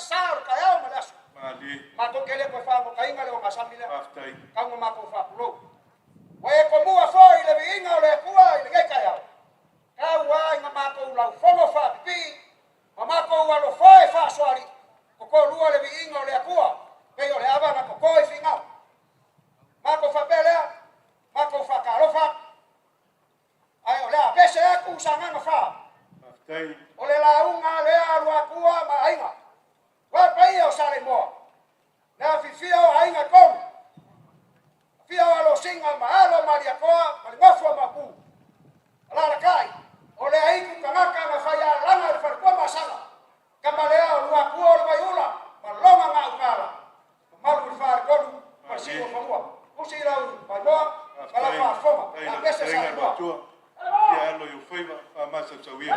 sar kaya malas. Mali. Mako kele ko fa mo kainga le o masamila. Aftai. Ka mo mako fa pulo. Wae ko mua fo ile winga le kuwa ile kaya. Ka wa nga mako la fomo fa pi. Mamako wa lo foi fa soari. Ko lua le winga le kuwa. Ke yo le aba na ko koi finga. Mako fa bele. Mako fa karofa. Ai ole a pese ku sanga no fa. Aftai. O le launga le alua kua ma ainga. Wa pai o sale mo. Na fifia o ainga kom. Fia o lo singa ma alo maria koa, ma ngofo ma ku. Ala kai. O le aiku kanaka na faya langa le farko ma sala. Kama le o lua kua o mayula, ma longa ma ukala. Malu le far kolu, ma sino famua. Usi la ma mo, kala fa foma. Na pese sale mo. Ya lo yo fui a más a sabía.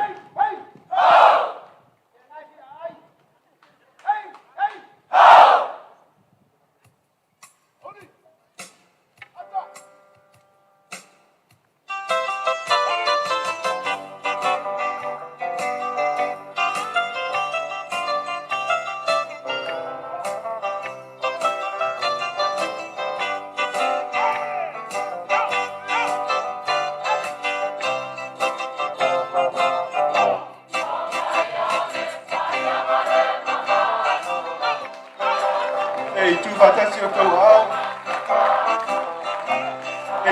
Tu batasi o tau au.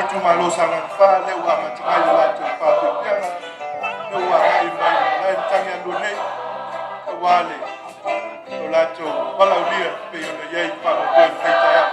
Tu malo sangan fa le wa matai la tu fa tu pianga. Le wa ai mai la tangi andu nei. Wale. O la tu pala ulia pe yo le yai pa mo ben feita ya.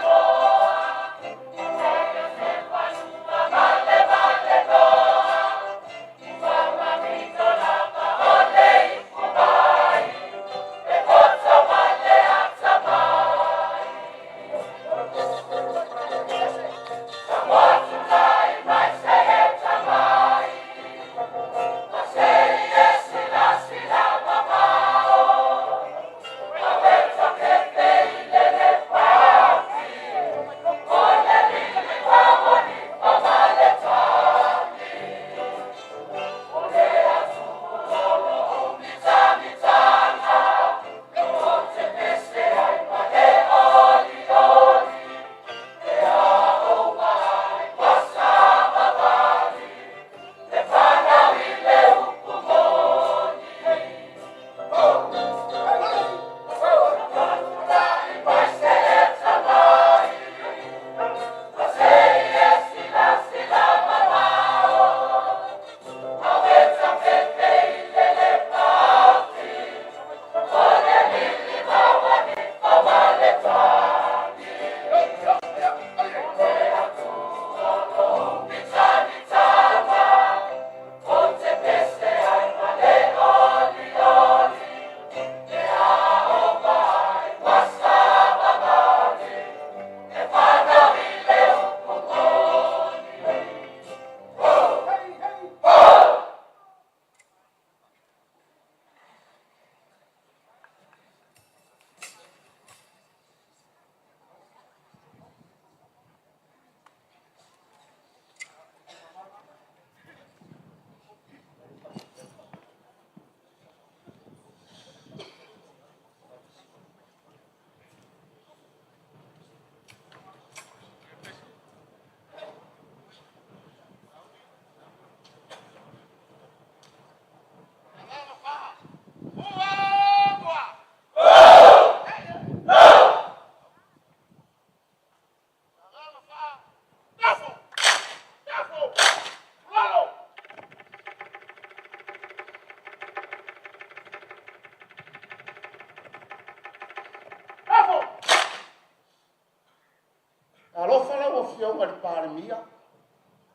Fiona de Parimia,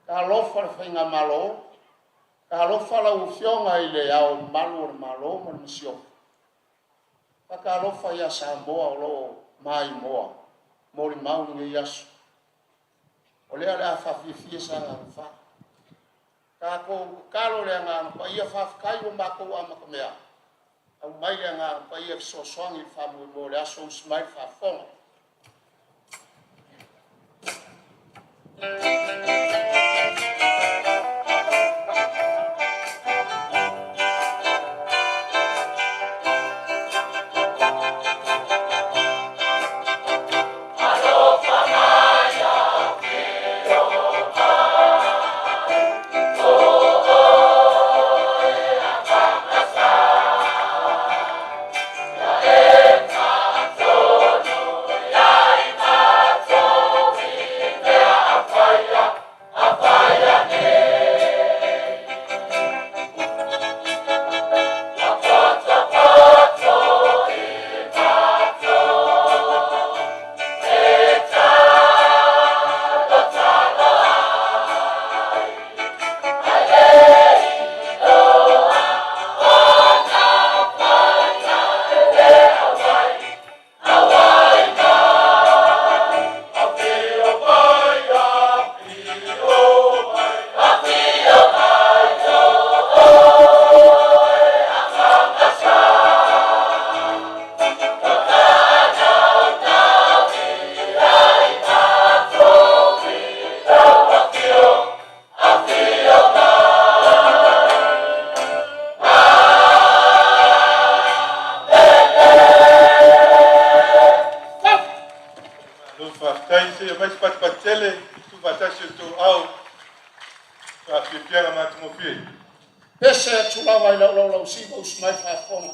Calofa de Fenga Malo, Calofa la Ufiona e le ao Malo de Malo, Monsieur. Calofa ya Samboa, lo mai moa, Mori Mauni e Yasu. Olea a Fafi sa fa. Kako Calo le ngana, pa ia fa kai o mako ama komea. Au mai le ngana, pa ia so songi fa mo le aso smai fa fonga. lava i lau si mo smai whaafonga.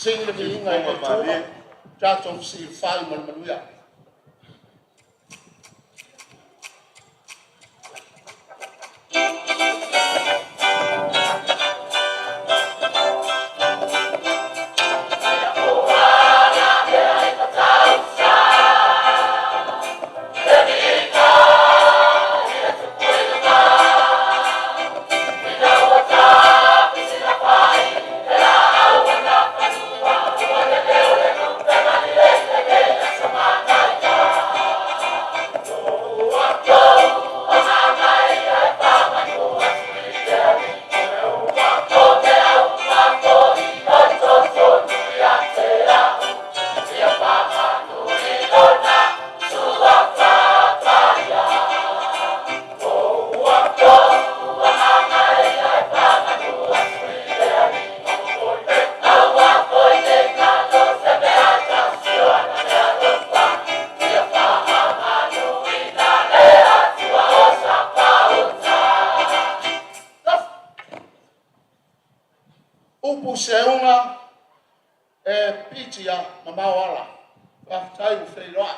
Sing the meaning of the Church of Seal 5 Manuya. Upu seunga pitia mamawala waftai ufeiroa.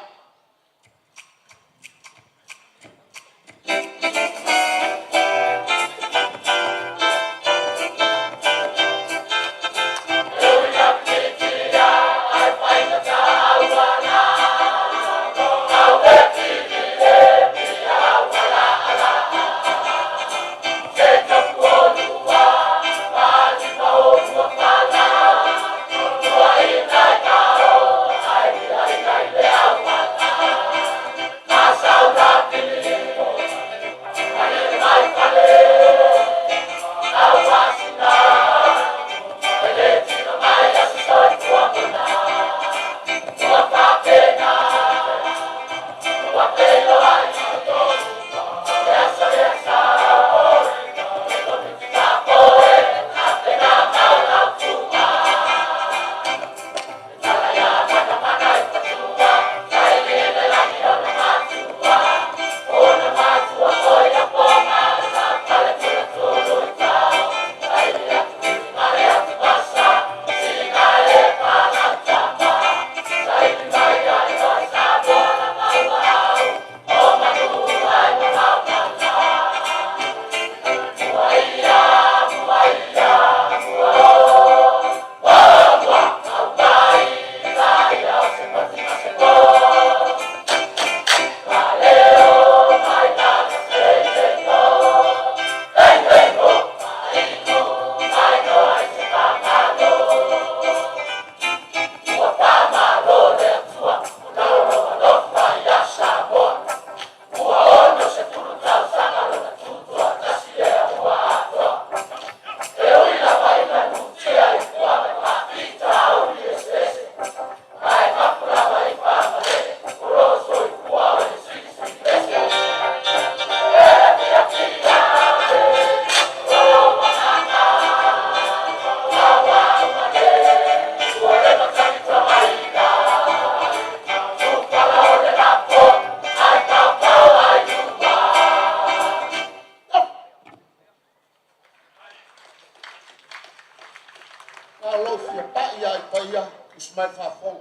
Yeah. ka lo fia pa ia I pa ia usmai fa fong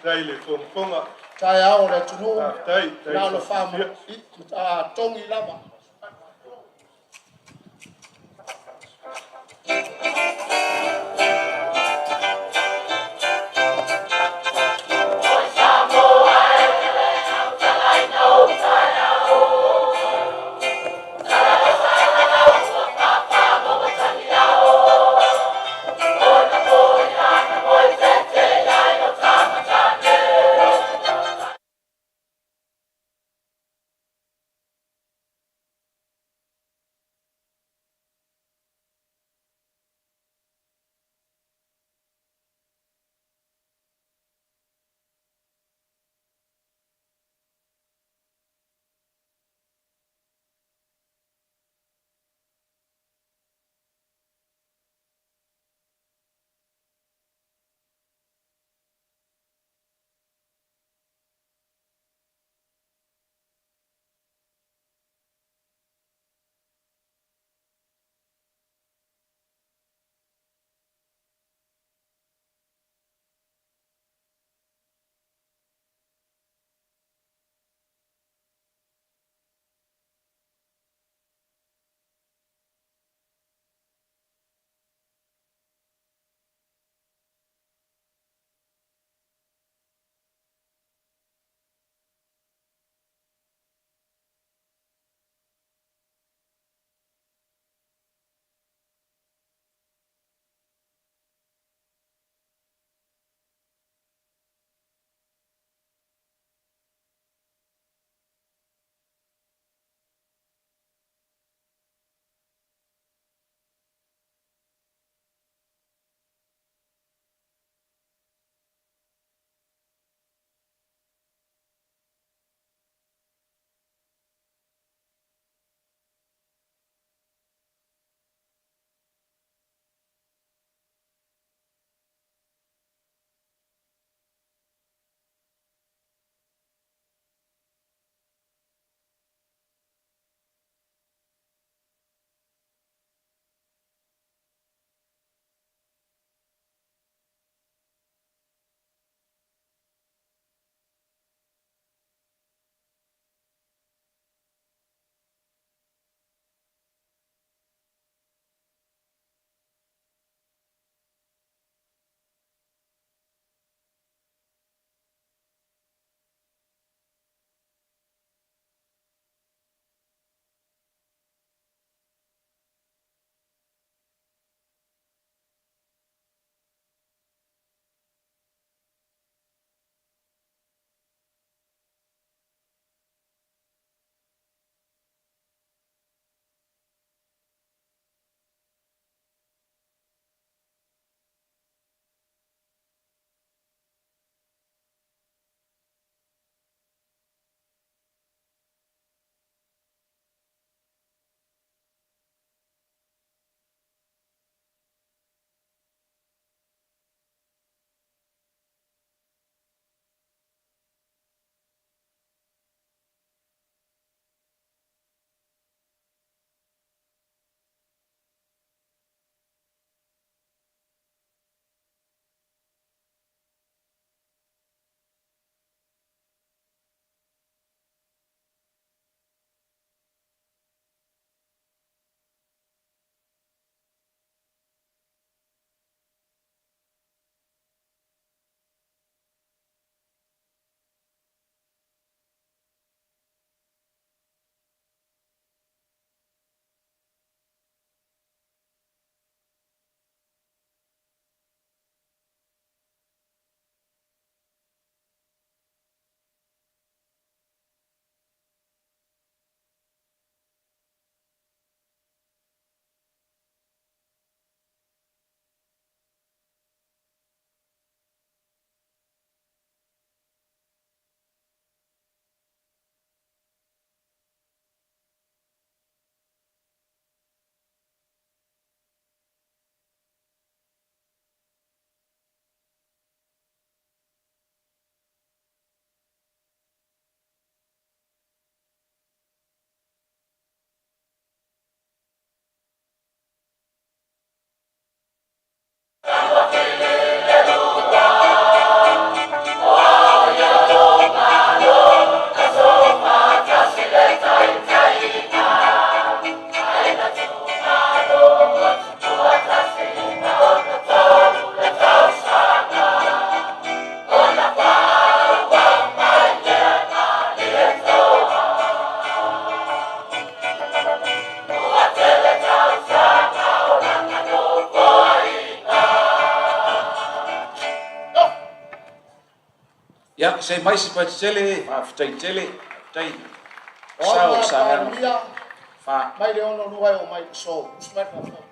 tai le fonga tai ao le tunu tai na lo fama I tongi lava se mai si patele aftai tele tai Sao sa fa mai le ono luai o mai so usmai fa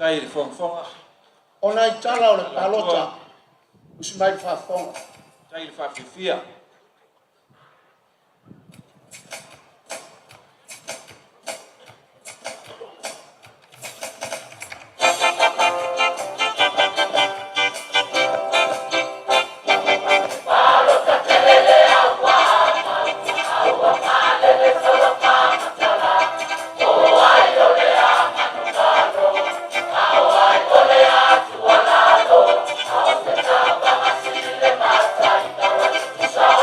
tai fonga ona itala o le palota usmai fa fonga tai fa fifia Sa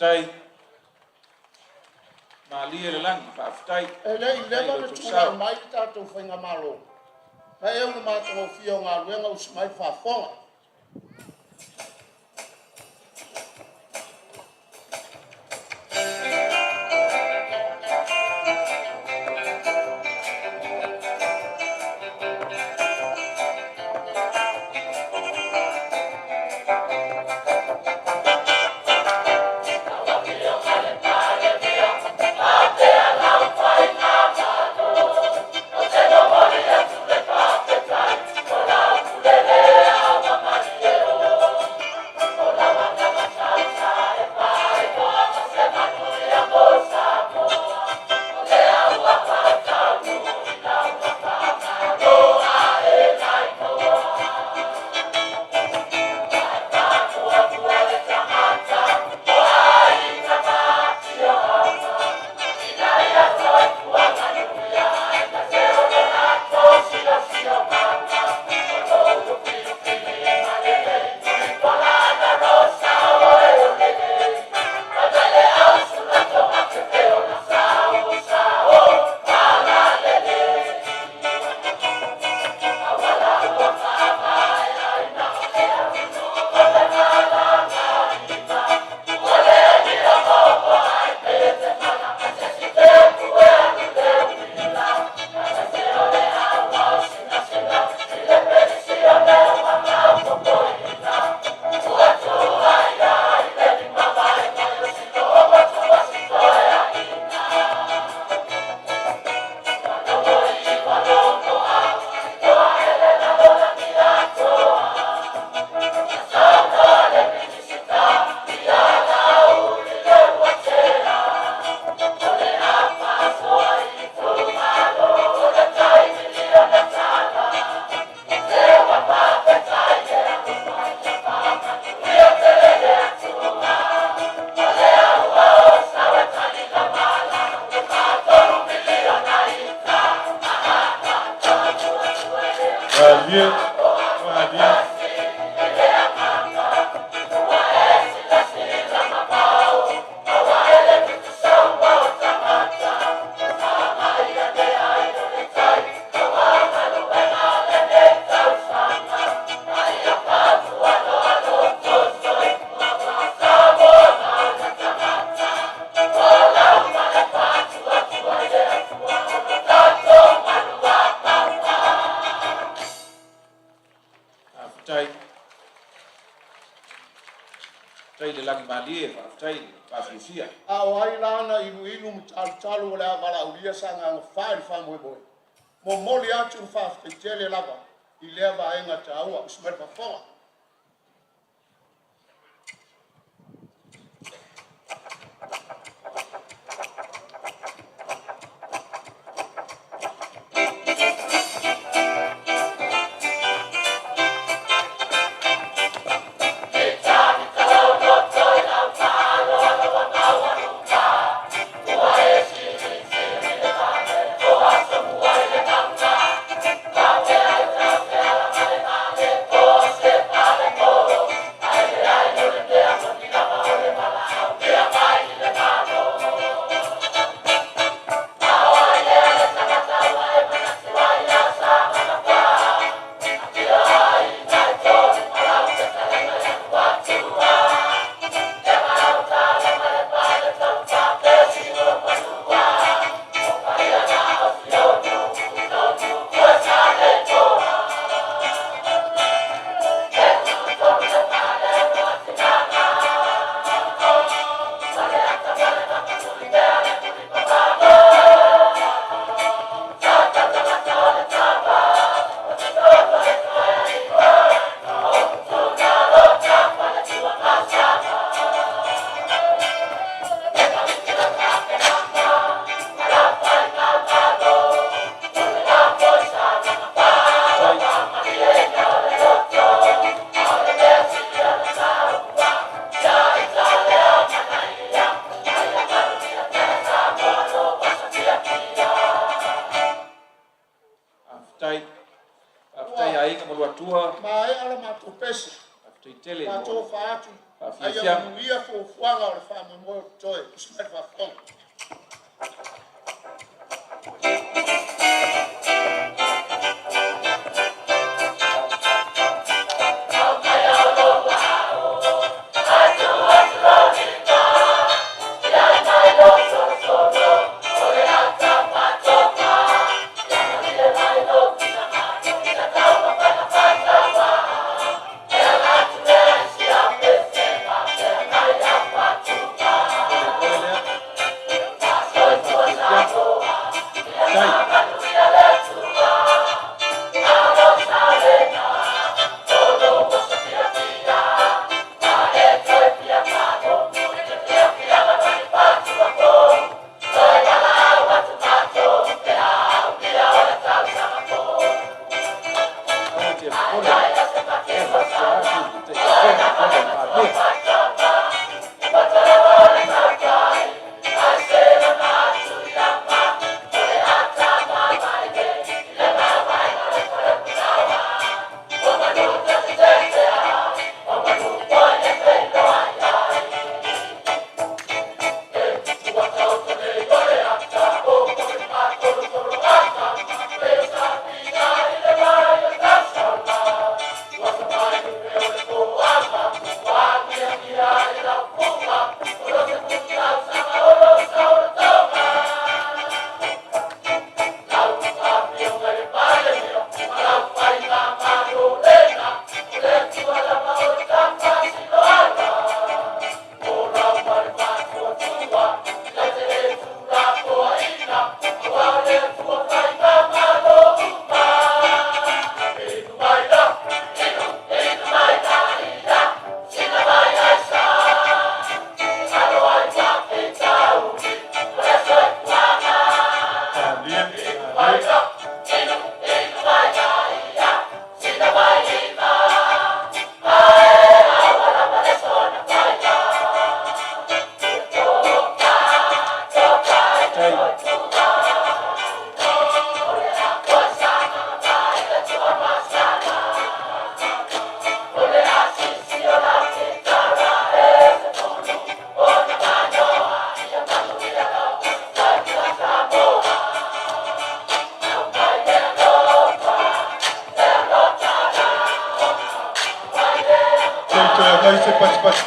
Whaafitai. Malia le langi, whaafitai. Ele i leva le tūra mai ki tātou whainga malo. Hei au na mātou fia o ngā ruenga usimai whaafonga. Tai le langi malia, whaafitai, whaafifia. Au hai lana ilu mtalu le avala ulia sanga ngafai whamoeboe. Mo moli atu whaafitele lava, I leva enga te aua, usimere pafonga. tele Ka to fa atu. Ai Fia. o ia fo fuanga o fa mo toe. Kusma fa fong.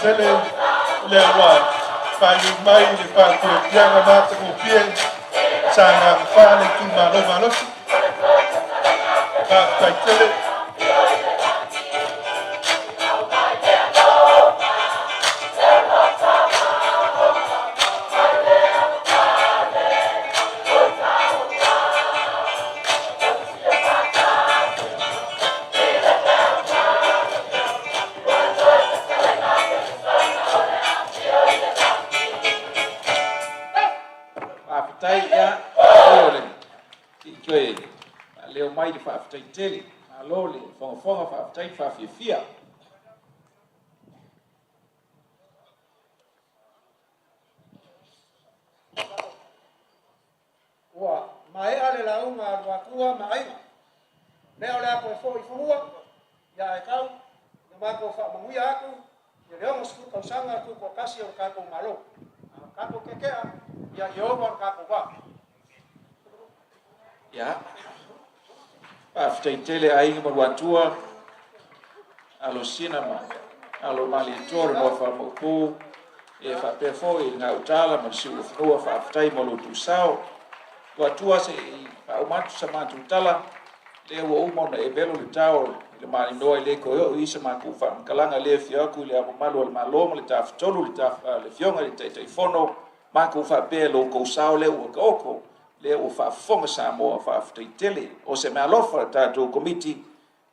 Tele le wa fa ni mai le fa ki pianga mata ko pien sana fa le tu malo fa tele leo mai di whaafitai tele, a lo le whonga whaafitai whaafia. Ua, mai ale launga ruakua maaiga. Leo le ako e fo i fuhua, ia e kau, na mako whaamanguia aku, ia leo ngasiku kausanga aku ko kasi o kako malo. Kako kekea, ia Yehova o kako wa. Ia, whaafitai tele ainga maruatua, alo sinama, alo mali tore mo whaamoku, e whaapefo i ngā utala ma si uwhanua whaafitai mo lotu sao, kua tua se i whaumatu sa matu utala, le ua umona e velo le tau le mani noa i le koe i sa maku whaamkalanga le fiaku i le amamalu al maloma le tawhitolu le fionga le taifono maku whaapea lo kousao le ua kaoko le ua whaafonga sa moa whaafitai tele o se mea lofa tātou komiti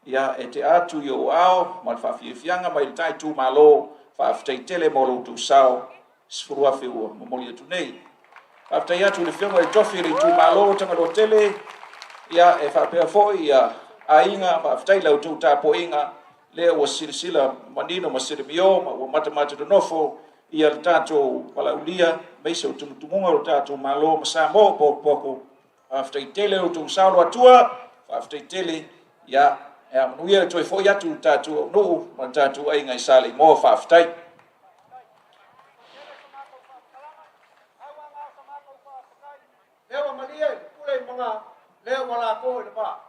ia e te atu i o ao ma le whaafiafianga mai le taitu malo whaafitai tele mo lo tu sao sifurua whiua momoli atu nei whaafitai atu le fionga le tofi le tu malo tanga lo tele ia e whaapea foi ia ainga whaafitai lau tau tāpo inga le ua sirisila manino ma sirimio ma ua matamata donofo ia le tātou palaulia meisa o tumutumunga o tātou malo ma Samoa poko whaafitai tele o tau saulo atua whaafitai tele ia Ya manuia toi fo ya tu tatu no man tatu ai ngai sale mo fa ftai. Lewa malia pule mga lewa wala ko le ba.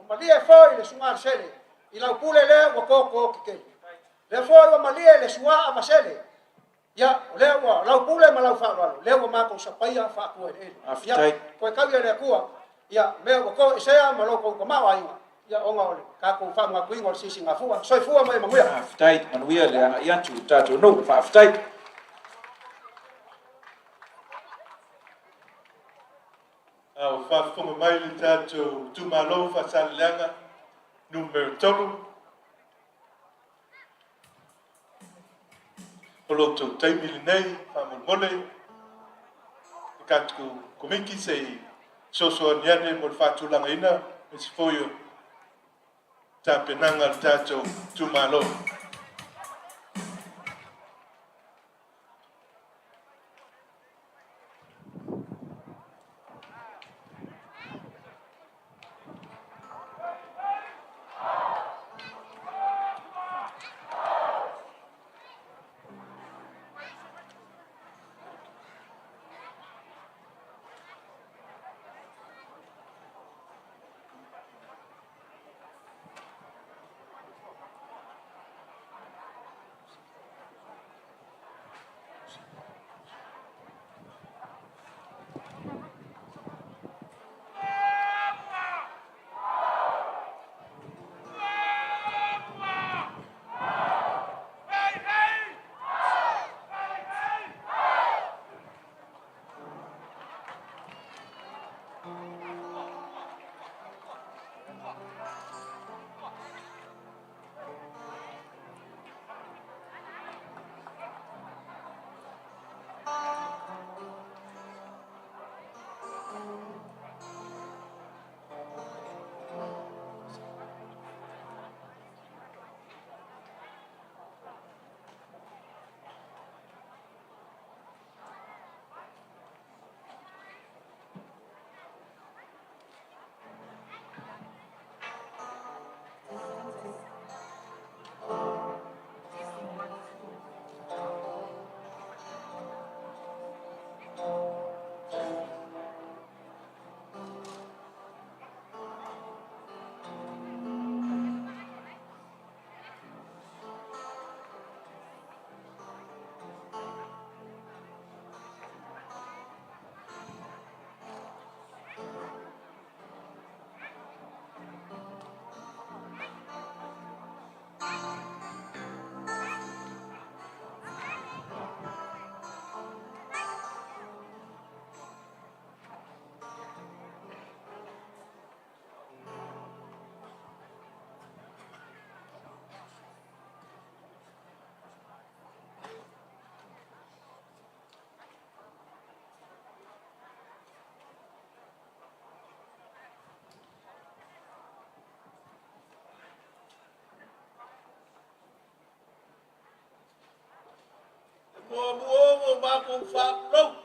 Malia foi le sunga sele. Ila pule le wa ko kike. Le foi wa malia le sunga amasele. Ya lewa la pule ma la fa lo. Lewa ma ko sa paia fa ko e. Ya ko ka ya le ko. Ya me wa ko isea ma lo ko ma wa ya onga ole ka ko fa ma kuingo sisi nga fuwa soi fuwa mai manguya Ftai manuia le ya tu tatu no fa ftai. Au whafonga mai le tātou tūmalo whasaleanga numero tolu. Polo tau taimili nei, whamolmole. E kātuku komiki se soso aniane mo le whātulanga ina, me si foio tāpenanga le tātou tūmalo. Mo ba kong faklo.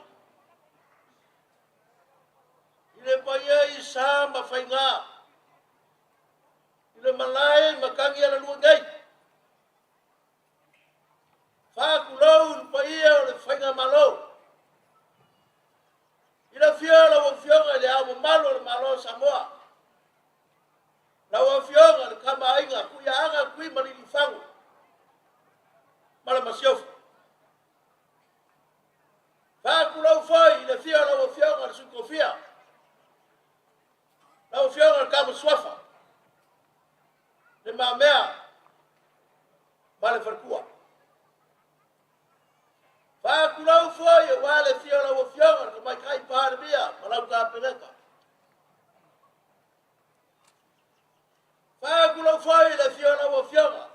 Ile pa ia isa mafainga. Ile malai Matagialalua ngai. Faklo pa ia le fainga malo. Ile fiola wo fioga le amo malo le malo Samoa. La wo fioga le kama ainga kuya anga kui malili fangu. Mala masiofu. Fakulau foi le fia la fia le sukofia. La fia le kama swafa. Le mamea male farkua. Fakulau foi wale fia la fia le mai kai par bia, malau ka peleka. Fakulau foi le fia la fia.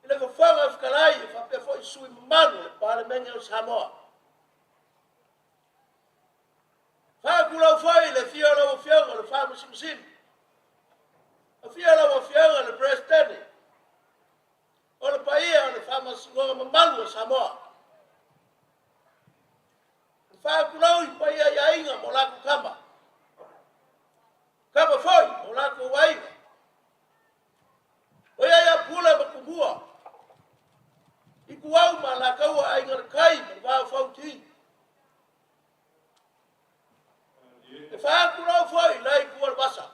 Ile fa fanga fkalai fa pe foi sui manu para menga Samoa. Fakulau foi le fiola o fiola le fama simsim. A fiola o fiola le presidente. O le paia le fama singoa malu Samoa. Fakulau i paia ia inga mo laku kama. Kama foi mo laku wainga. mua. Iku au malakau ai ngarkai ba fauti. E fa kula foi lai ku al basa.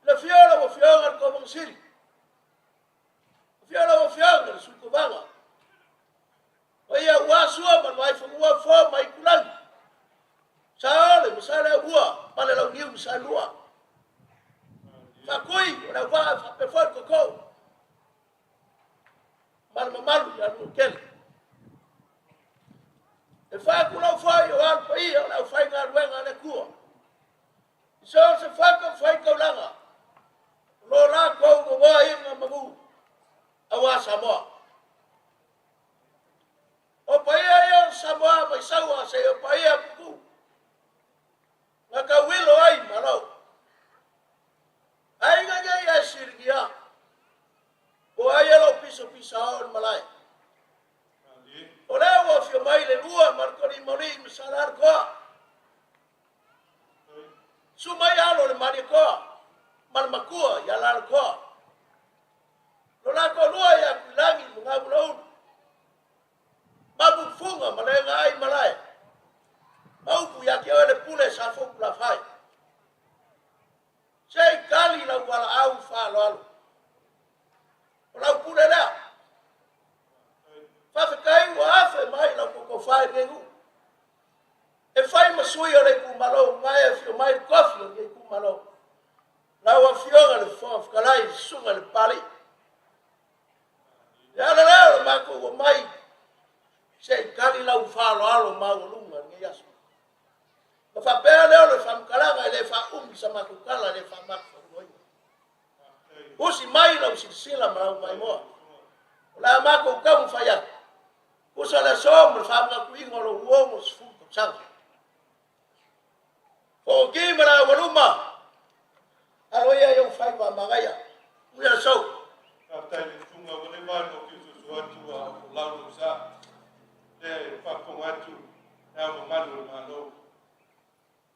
Le fiola o fiola ko mong siri. Fiola o fiola su ko banga. Oia wasua man mai fo fo mai kulan. Sale misale bua pale la uniu misalua. Fa kui ora va fa pe fo ko. Malu ya no kel. E fa kula foi o al pai o la fai nga ruenga le kua. So se fa ko fai ko langa. Lo la ko go wa inga magu. Awa Samoa. O pai ai Samoa mai saua se o pai a puku. Nga ka wilo ai malo. Ai nga ya sirgia. O ai alo piso on malai. O le o fio mai le lua marconi mori misalar ko. Su mai alo le mari ko. Mal makua ya lar ko. Lo la ko lua ya kulangi mga bulau. Mabu funga malenga ai malai. Mau ya ke ole pule sa fo la fai. Sei kali la wala au fa lo. Lau pule la. Fa kai wa afe mai la ko fai ngu. E fai masui ole ku malo mai fi mai kofi ole ku malo. La wa fioga le fof kalai sunga le pali. Ya la ma ko mai. Sei kali la fa lo alo ma lunga ngi yasu. Fa pe le fa kalanga le fa sama ku kala le fa mak. Usi mai la usi sila mai mo. La ma ko ka mu faya. Usa la sombra fa ma ku ingo lo uomo sfu ko sang. O ki mara waluma. Alo ya yo fai ba magaya. Mu ya so. Ka ni tunga wale ba no ki su watu wa la lu sa. E fa ko watu na mo malo.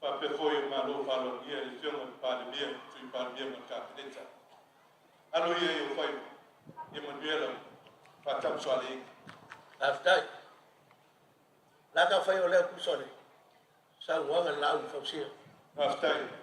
Pa pe foi malo fa lo dia e fiona pa de bien, tu pa bien ma ka deta. Alo ye yo fai ye manuela patam soale Aftai. La ka fai ole ku sole. Sa wanga la u fausia. aftai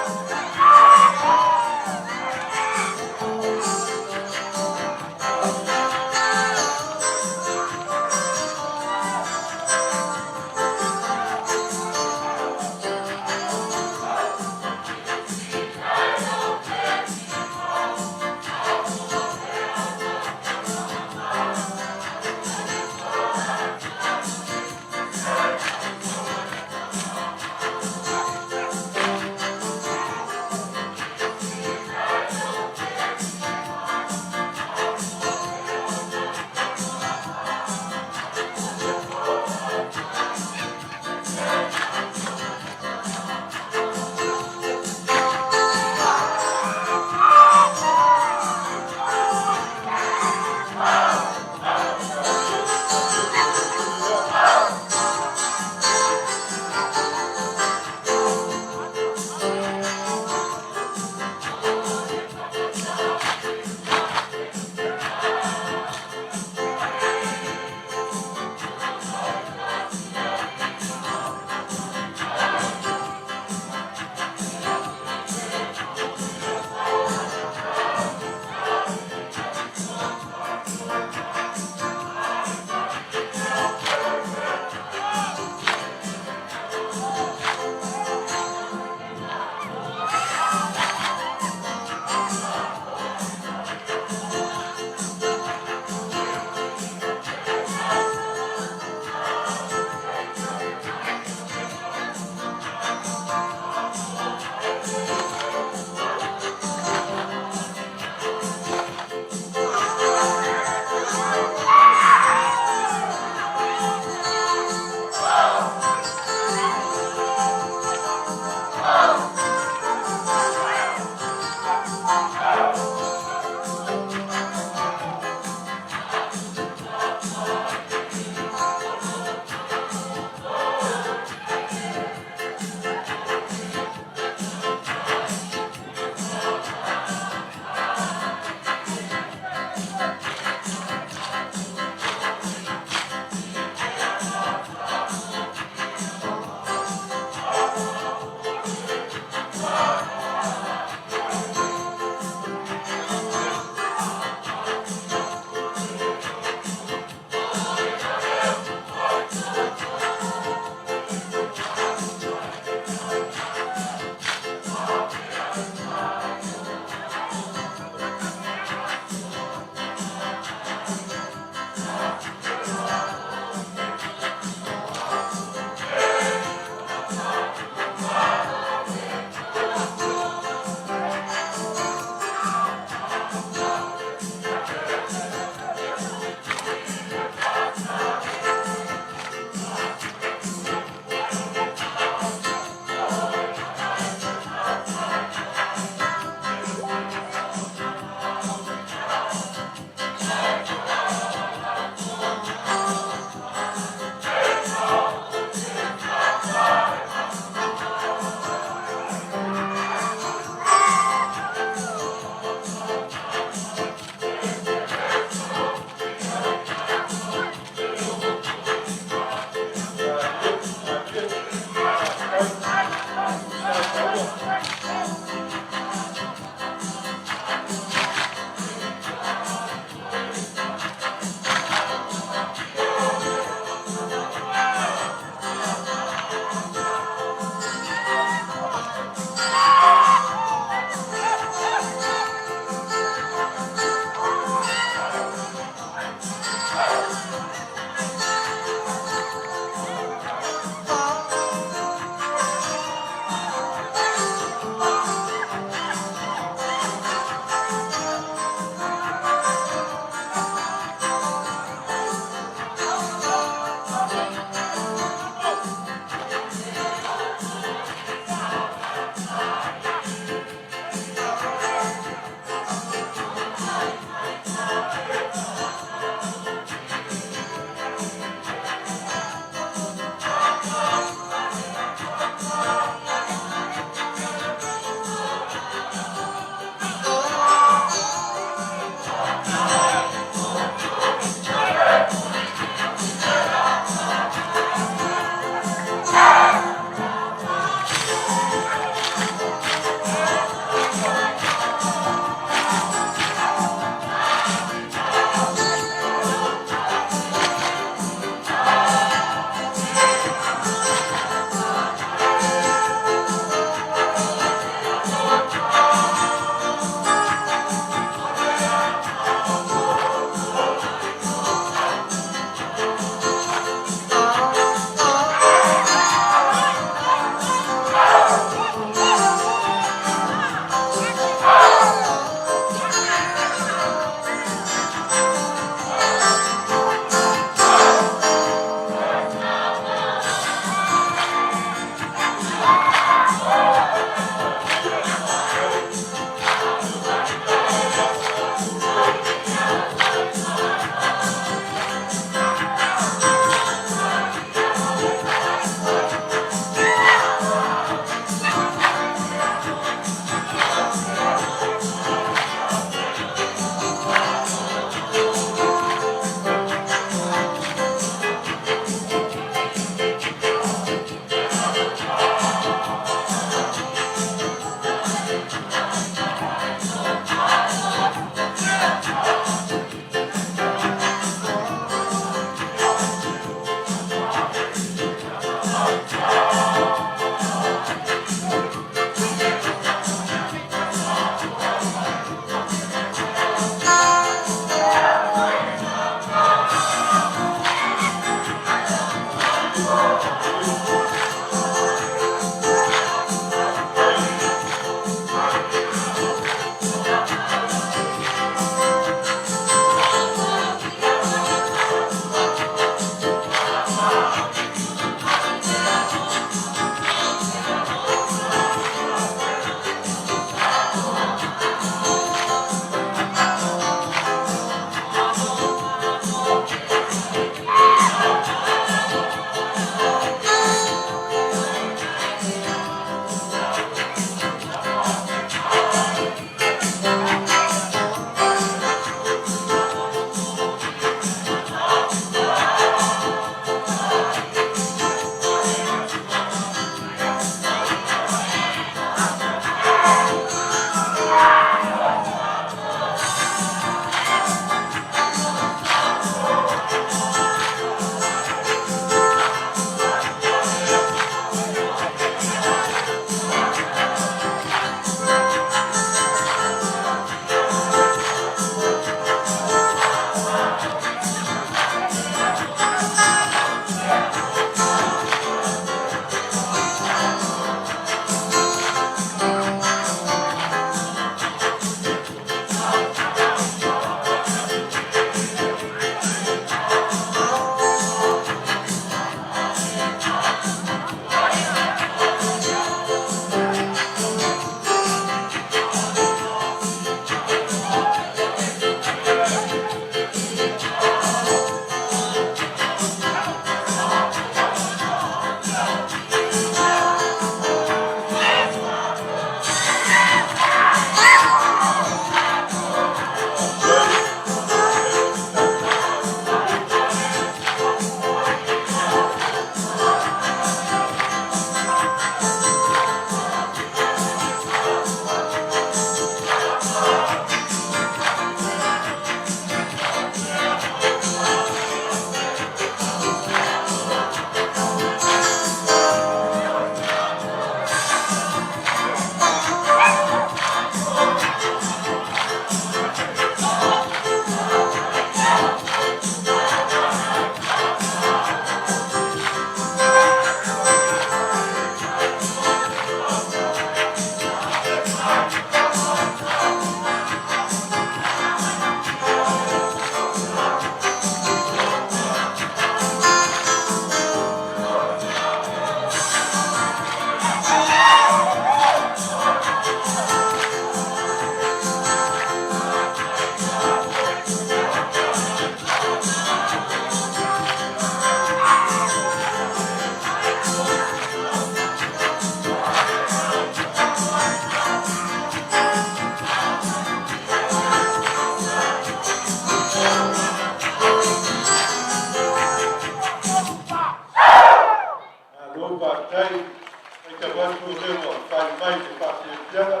tu leo fai mai te papi pianga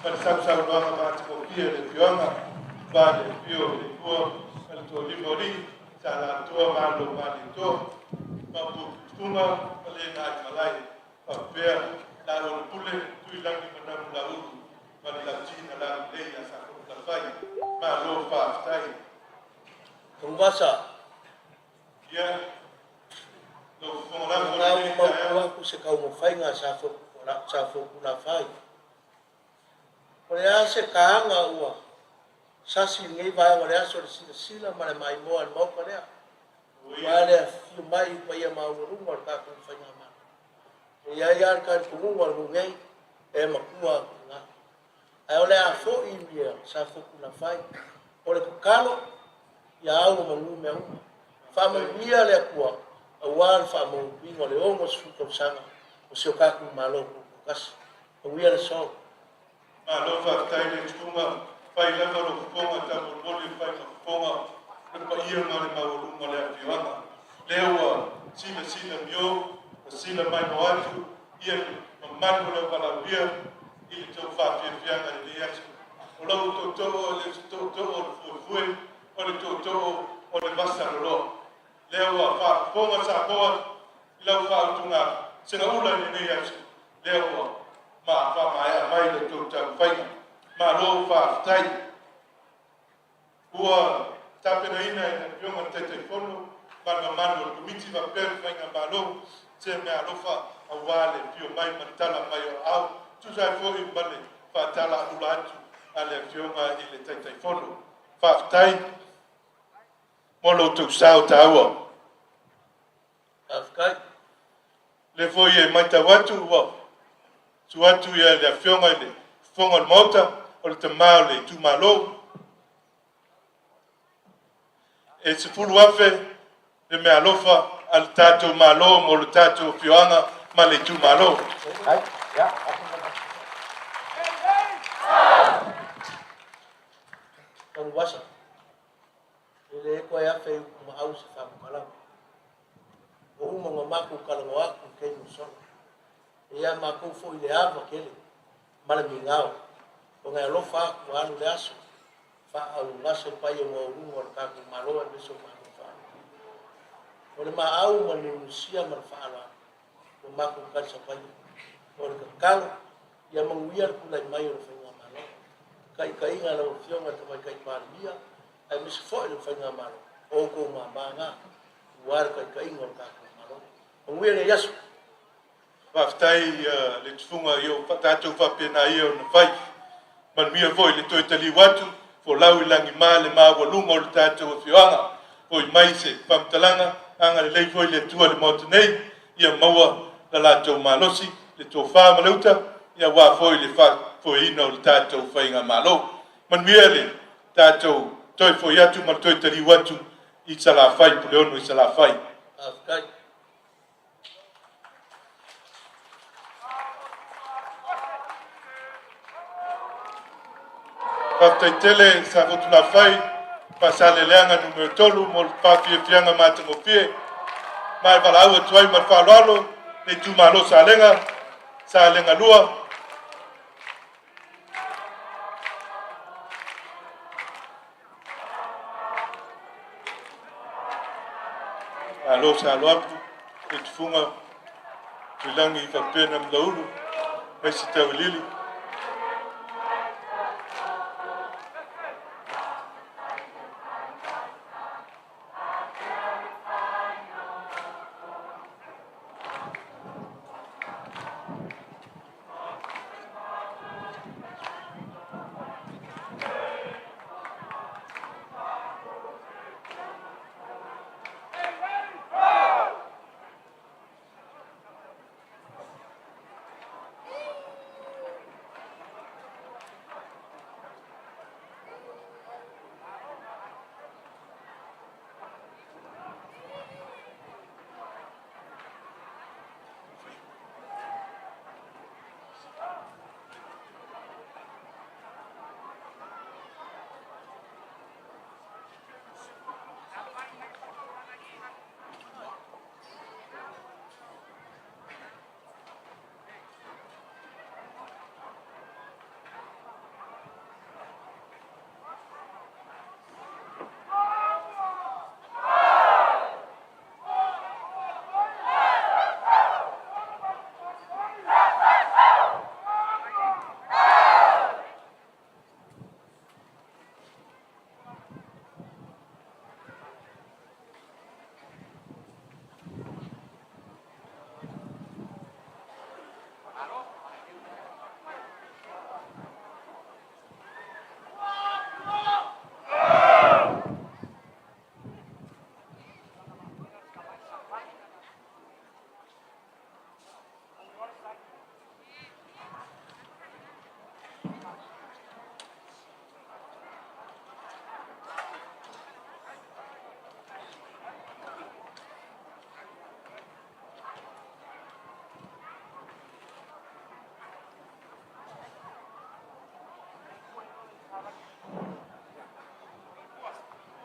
per sa banga ma te kopia le pianga vale pio le tuo al tuo limori sa la tua malo mali to ma pu tuma le na malai pa per la ro pule tu langi mana la u ma la china la le ya sa ko la fai ma lo fa stai Kumbasa. ya lo fonga Ngau ku se kau mo fai nga sa fo kuna fai. O le ase kaanga ua. Sasi ngai vai o le aso le sila ma le mai moa le mau ka lea. Wa le fiu mai pa ia mau runga o ka ku fai nga ma. E ia ka ku runga o ngai e makua nga. Ai o le a fo i mia sa fo kuna fai. O le kukalo ia au mangu me au. Fa ma mia le kua. Awal fa mo pingo le ongo su ko sanga. O se o ka ku malo ku kas. O ia le so. ma lo fa tai le tunga fai la lo ponga ta mo boli fai ma ponga ko ia ma le ma lu mo le fianga lewa sina mio sina mai no atu ia ma manu le pala bia i to fa fianga le ia o lo to le to o fue o le to o le basta lo lewa fa ponga sa ko la fa tunga sina ula ni ia lewa ma fa mai le to ta fai ma lo fa tai ua tapena ina pionga tete fono ma mando komiti va per fai nga malo se me alofa awale pio mai mantala mai au tu sai fo i mane fa tala ulatu ale pionga i le tete fono fa tai mo lo tu sao tawa Afkai. le fo ye mai tawatu wa suatu ya le fionga le fonga mota o le tamao le tu malo e se fulu afe le me alofa al tato malo mo le tato fioanga ma le tu malo Ai, ya. Kau wasa. Ele ko ya fe ma au se fa kala. O mo maku kala wa ku ke no so. Ia ma ku fo ile ava kele. Mala mingao. O ngai lo fa ku anu le aso. Fa au ngaso pa ye mo rungo ka ku malo e so ma fa. O le ma au ma le musia ma fa ala. O ma ku ka sa pa ye. O le kalo ia manguia ku lai mai o fa malo. Kai ngala o fionga te mai kai paria. Ai mis fo le fa malo. O ko ma banga. War kai ngol ka ku malo. O ngwe yasu. Waftai le tufunga yo tato fa pena yo na fai man mia foi le toi tali watu fo lau langi male ma wa lungo le tato fioanga foi mai se pamtalanga anga le lei foi le tua le motenei ia maua la lato malosi le to fa maleuta ia wa foi le fa foi ino le tato fai nga malo man mia le tato toi foi atu mal toi tali watu i sala fai puleonu i sala fai Afkai. Paftai tele sa rotula fai pasale leanga numero tolu mo papi fianga mata mo pie mai vala au tuai mar falalo le tu malo sa lenga lua alo sa lo le tufunga tulangi fa pena mlaulu mai sitawilili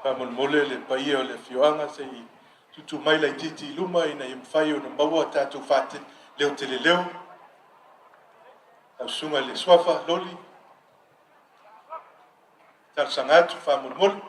Mole le paia o le fioanga se i tutu mai lai titi luma ina i mwhai o na maua tātou whate leo te le leo. Au sunga le swafa loli. Tar sangatu whamulmole.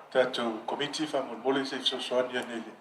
Tātou komiti whamulmole se sosoania nele.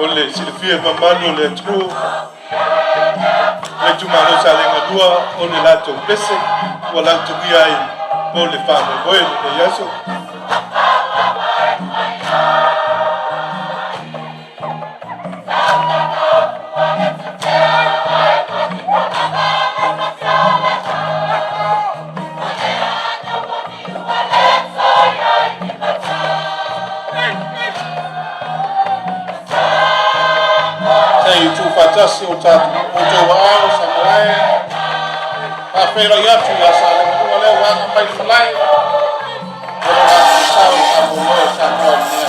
Ole Silvia Mamano le tru le tumano salenga dua o le lato pese o lato ai o le famo boe le yaso fatasi o tatu o te wao sa mai pa pera yatu ya sa le ko le wa pa i fly o la sa o sa mo sa mo ni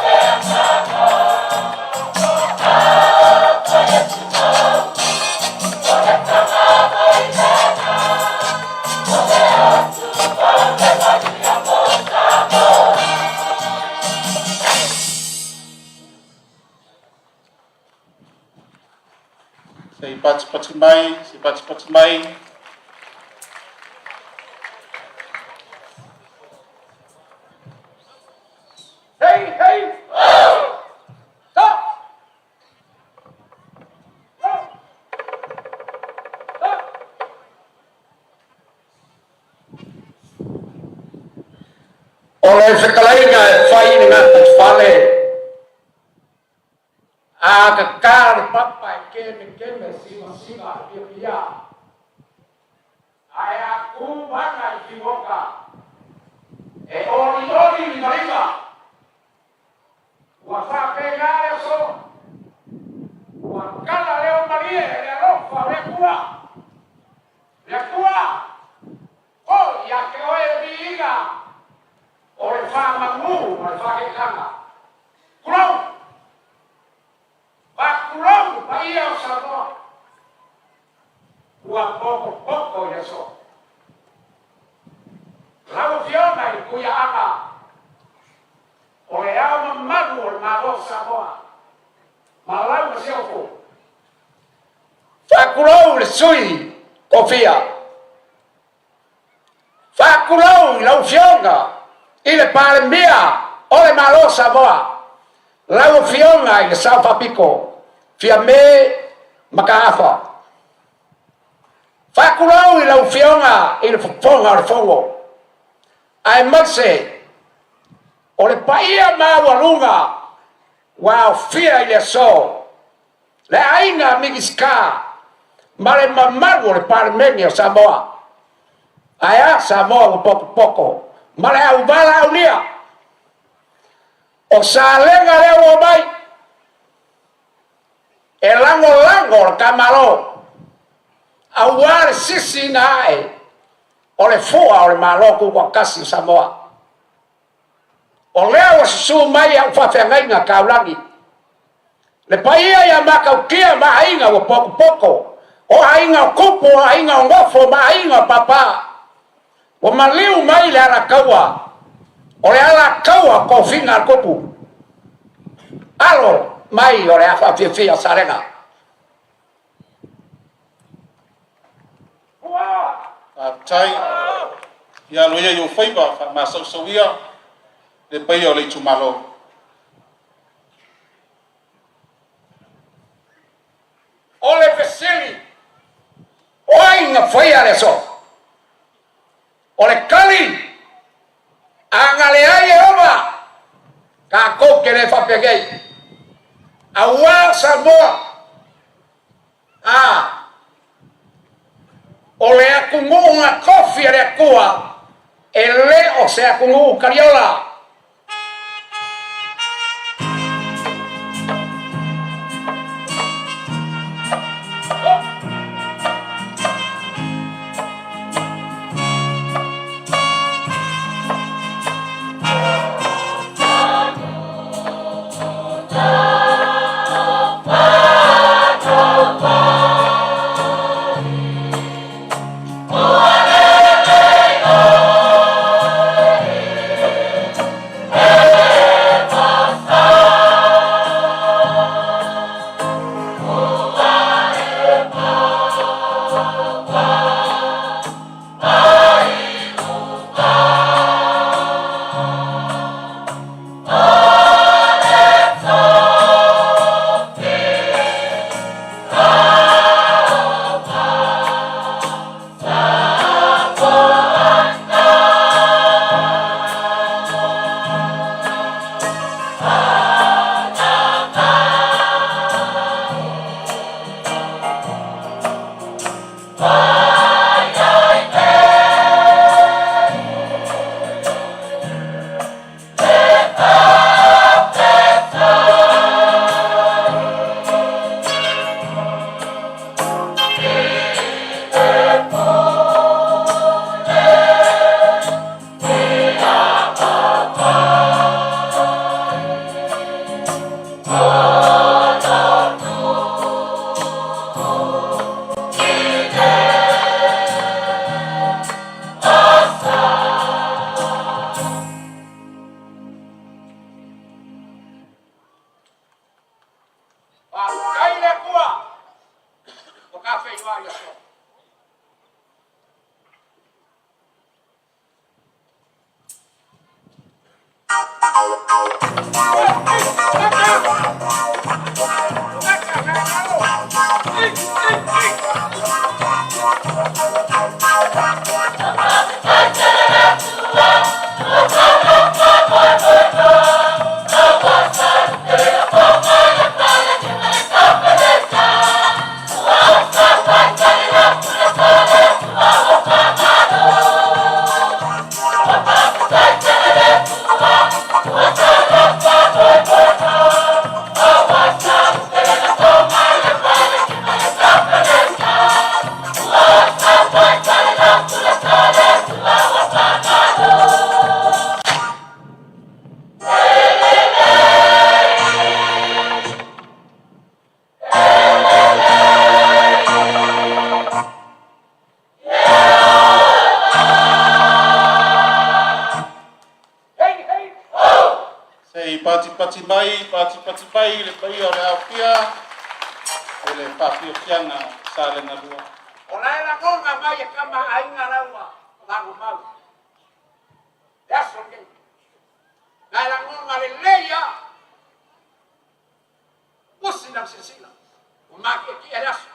Yeah. pati mai, si pati mai. Hey! Stop! Oleh sekalainya fai dengan fale kekal papai keme sima dia ayaku bangai kiboka ori marima wafa pegare so wakala leo marie rofa rekua oh ya que oye diga oleh fama mu oleh kanga kurang paia sama uang pokok ya so lalu fiona kuya ama oleh ama madu mado sama malau siapa fakurau lesui kofia fakurau lau fiona ile palembia oleh malo sama lalu fiona ile salva pico fia me makaafa fakulau ila ufionga ila fonga fongo ai matse ole paia ma walunga wa fia ile so le ainga migiska mare mamago le parmenio samoa aya samoa poco mare au bala ulia o salenga le mai el lango camaro awar sisi nae ole fua ole malo kwa kasi samoa ole wasu mai au fa fenga kaulangi le paia ya makaukia mainga wa poco o ainga kupo ainga ngofo mainga papa o maliu mai la rakawa ole ala kawa ko finga kupu alo mai ore afa fia sarena Tai ya lo ya yo faiba fa ma so ya le pai o le tumalo ole pesili oi na foi ale so ole kali angale ai ova ka ko ke le fa pegai awa samoa ole akungu nga kofi ale akua ele o se akungu kariola pati mai le pai o le au kia le papi o kiana sale na lua. O lai la konga mai e kama ainga raua lagu mau. Yaso ke. Lai la konga le leia. Usi na sisina. O maki ki e yaso.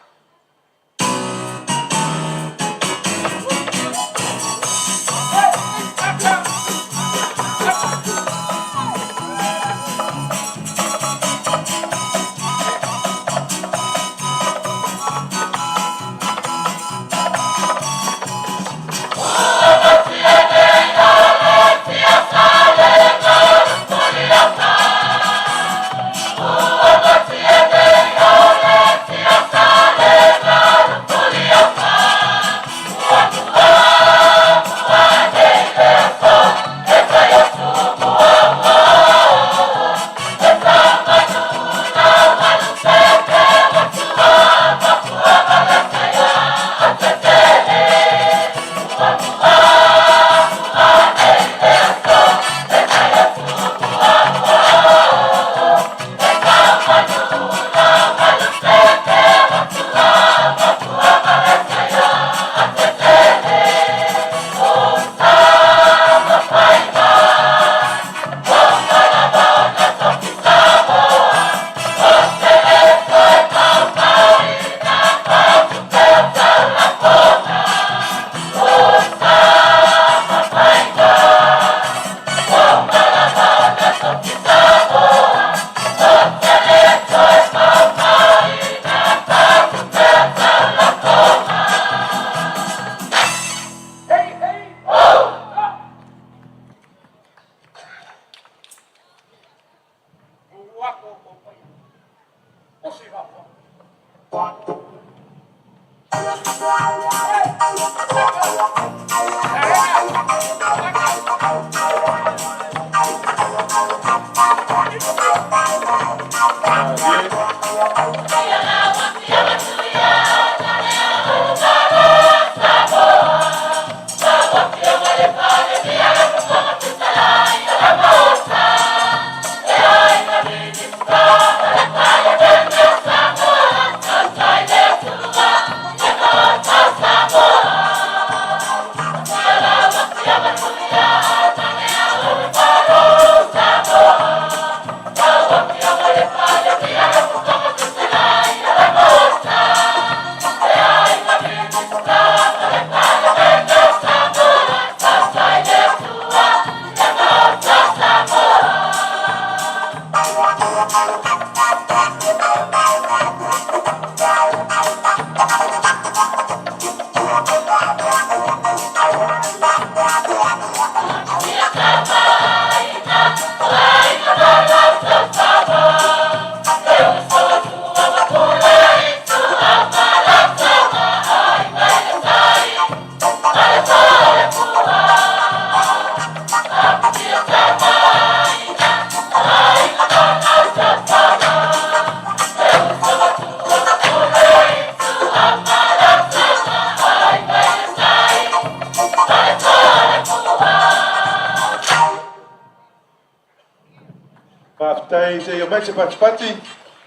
Se pati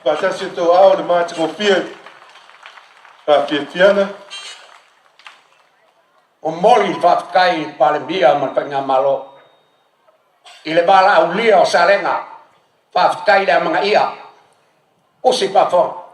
batasi to ao le mate ko pia pa piana o moli fatkai palembia man penga malo ile bala aulia o salenga fatkai da mga ia o si pa fo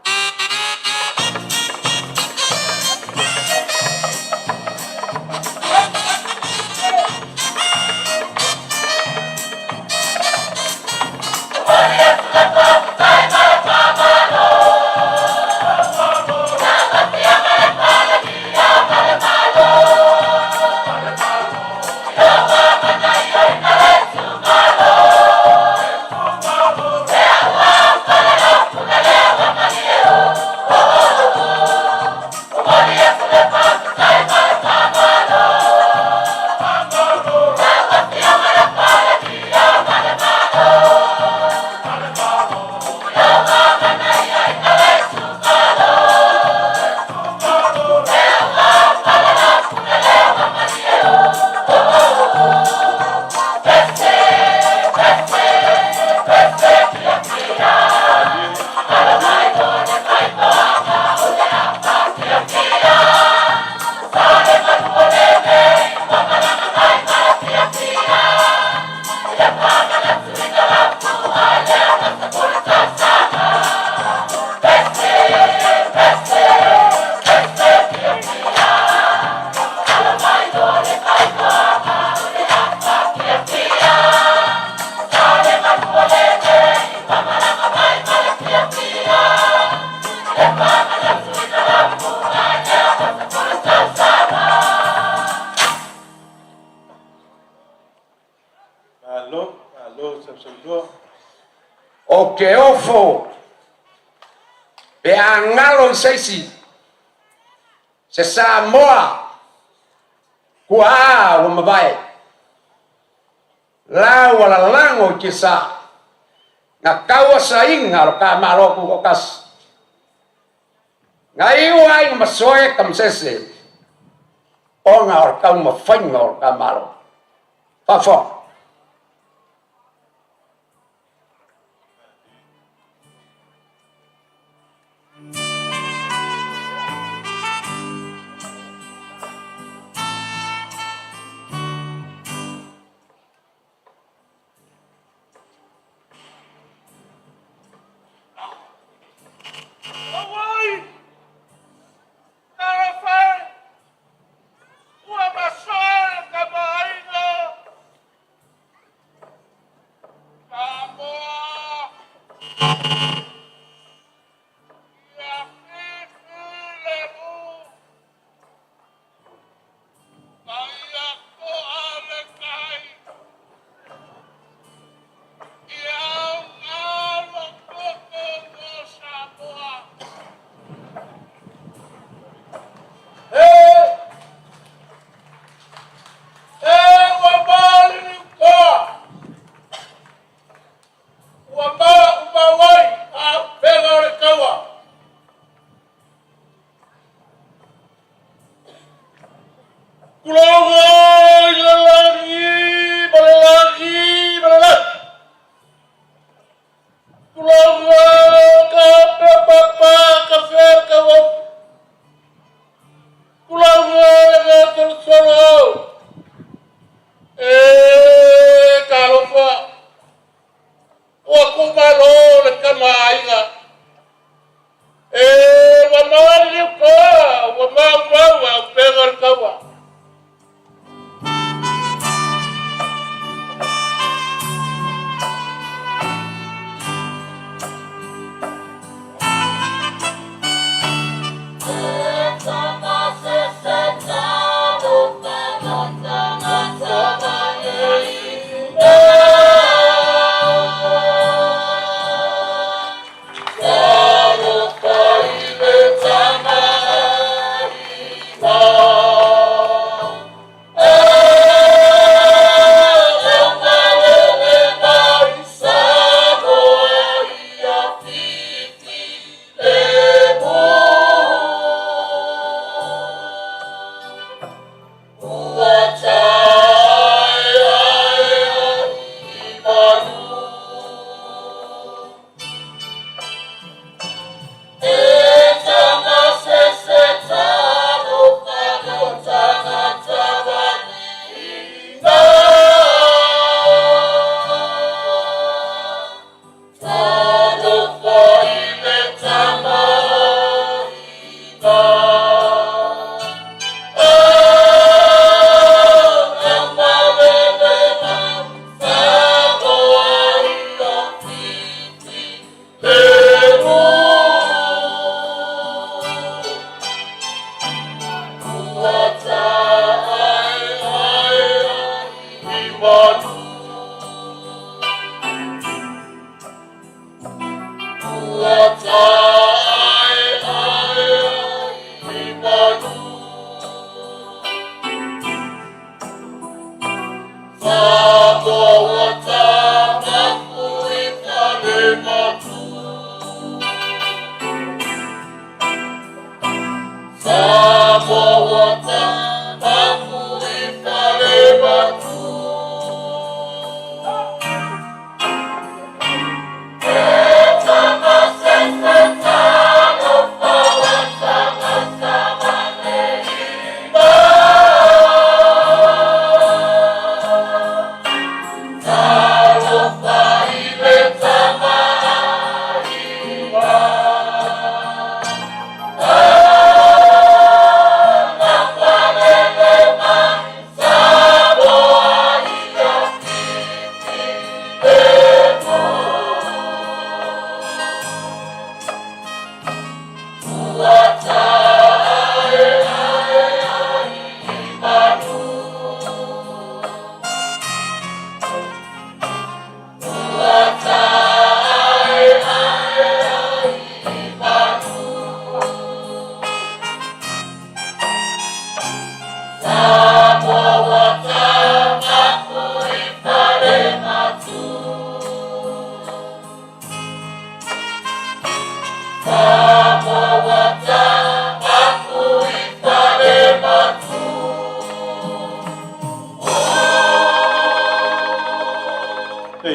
saudoa. O ke ofo. Pe angalo seisi. Se Samoa. Kua o mabai. La wala lango kisa. Nga kawa sa inga lo ka maroko ko kas. Nga iwai masoe kam sese. O nga or ka mafanya or ka maro. Fafo.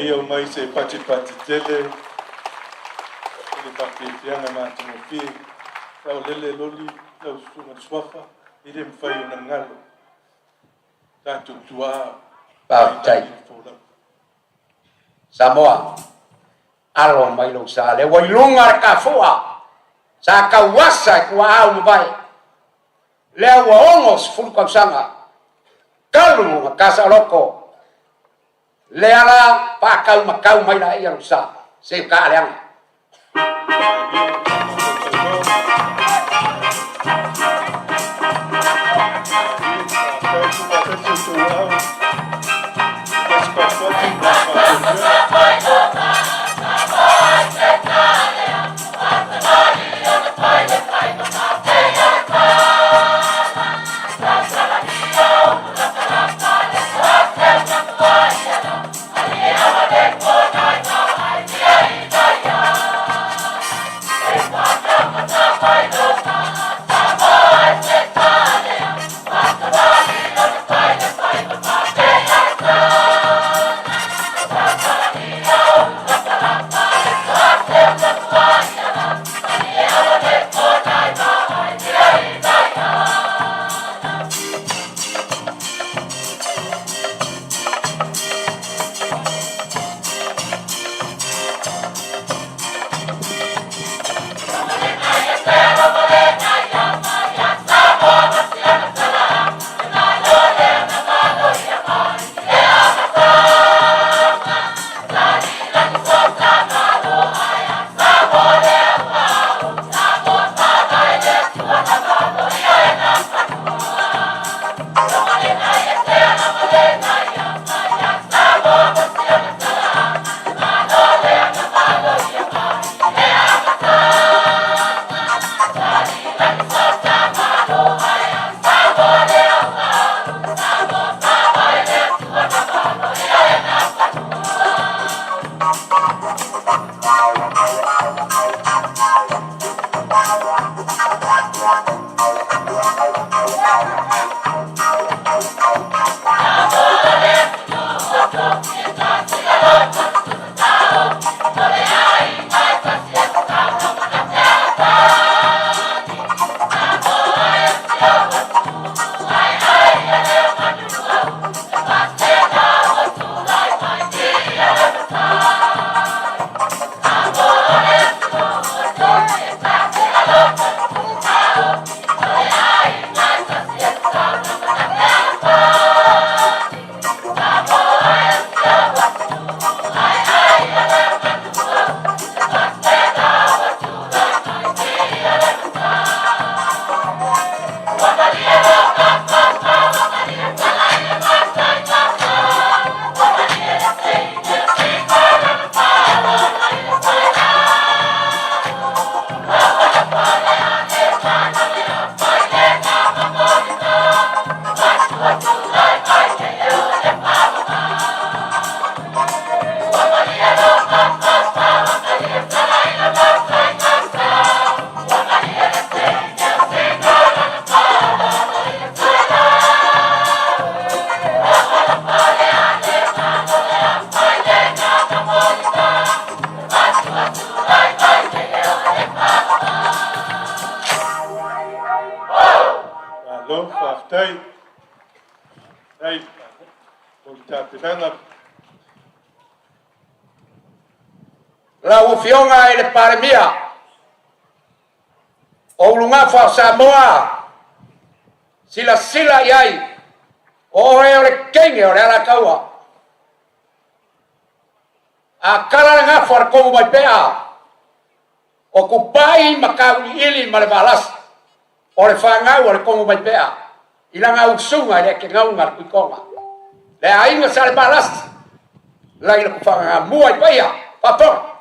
Yo mai se pati tele le pati fianga mati mo fi tau lele loli tau sunga swafa ile mfai una ngalo tatu tua Chai Samoa alo mai lo sa le wai lunga ka fua sa ka wasa ku au vai le wa ongos ful ka sanga kalu ka sa loko le ala pa kau makau mai la ia rusa se ka leang la ufionga ele paremia o lunga fa Samoa sila yai o ele kenge o la kaua a kala nga for ko mai pea o kupai makau ili malebalas o le fanga o le ko mai pea ilanga usunga le ke ngau ngar kuikonga le ainga sale balas la ile ku fanga muai pea papor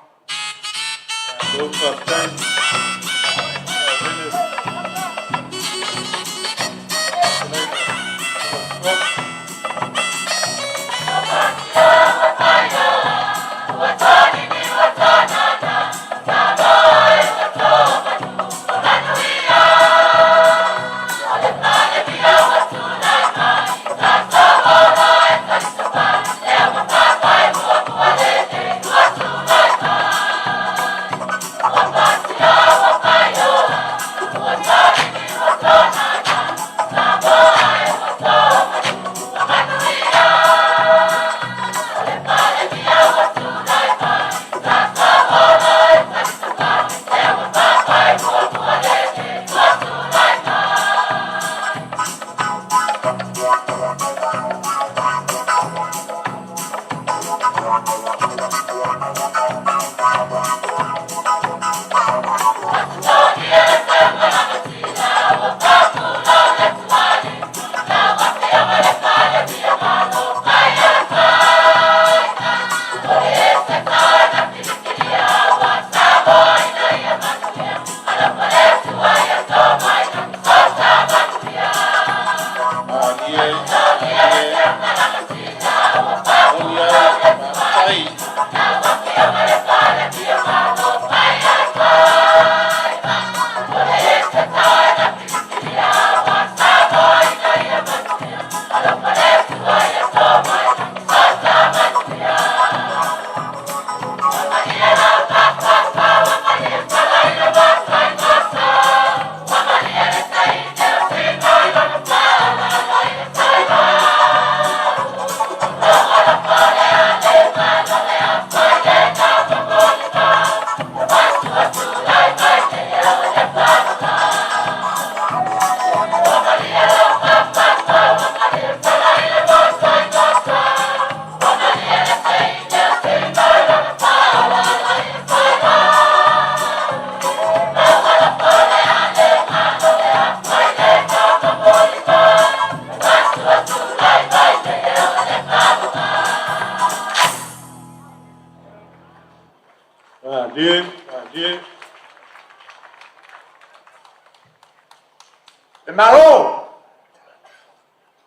malo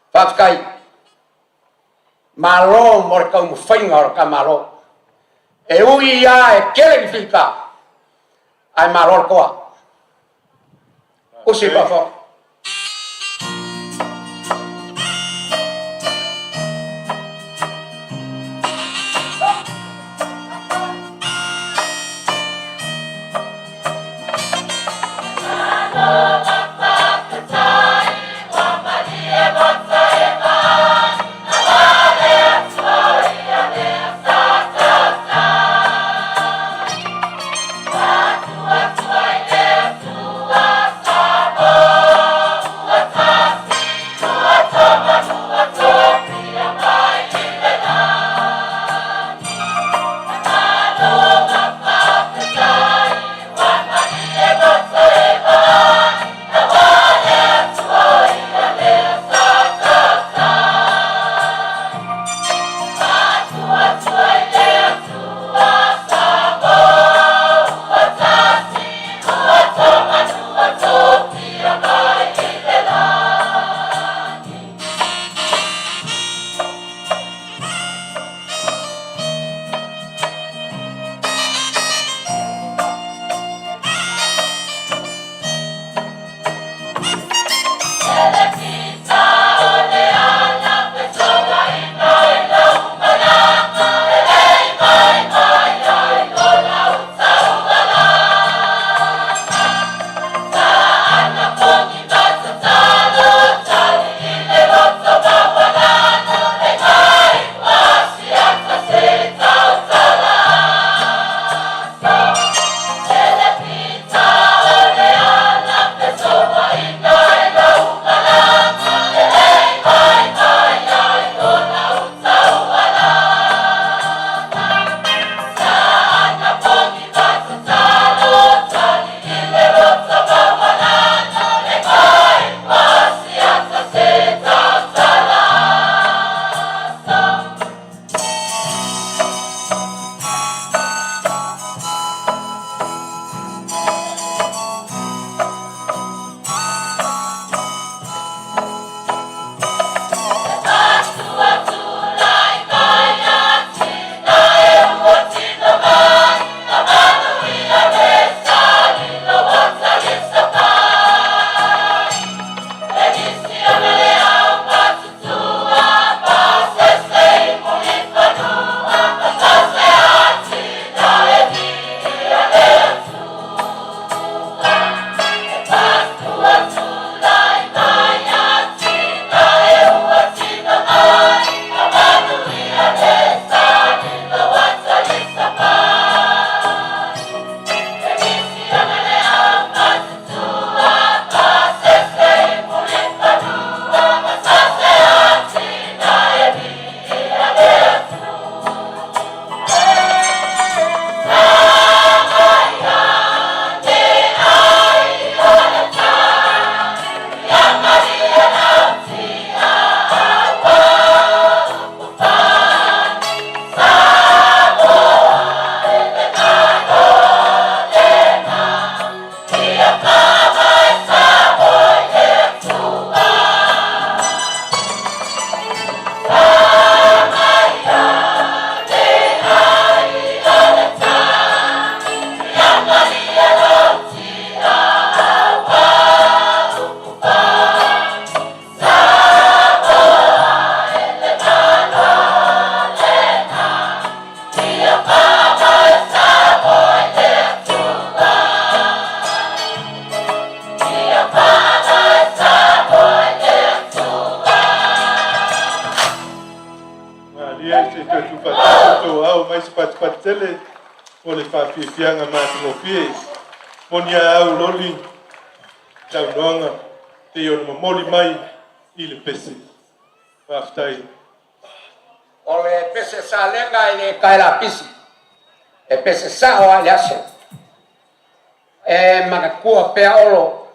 Fatkai malo mo ka mo fainga ka malo e ui ya e kele fika ai malo ko usi pa fo tele o le whawhiwhianga mātungopie. Monia au loli, tau noanga, te iona mamoli mai i le pese. Whaftai. O le pese sa lenga i le kaila pisi. E pese sa o ale aso. E makakua pea olo.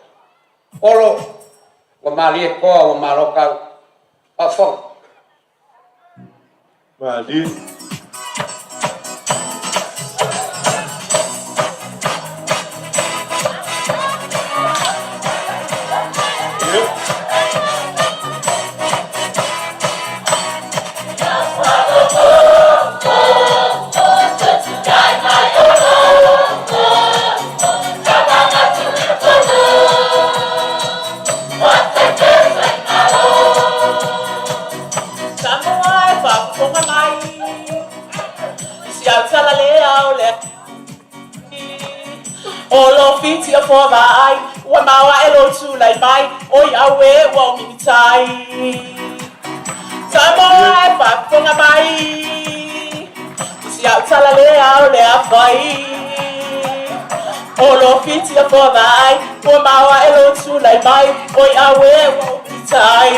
Olo, wa mali e koa, wa malokau. Pafong. Mali. Yep. Olo fiti for vai, wa mawa elo tu lai mai, oi awe wa minitai. Samoa fa fonga mai, si au tala le au le afai. Olo fiti for vai, wa mawa elo tu lai mai, oi awe wa minitai.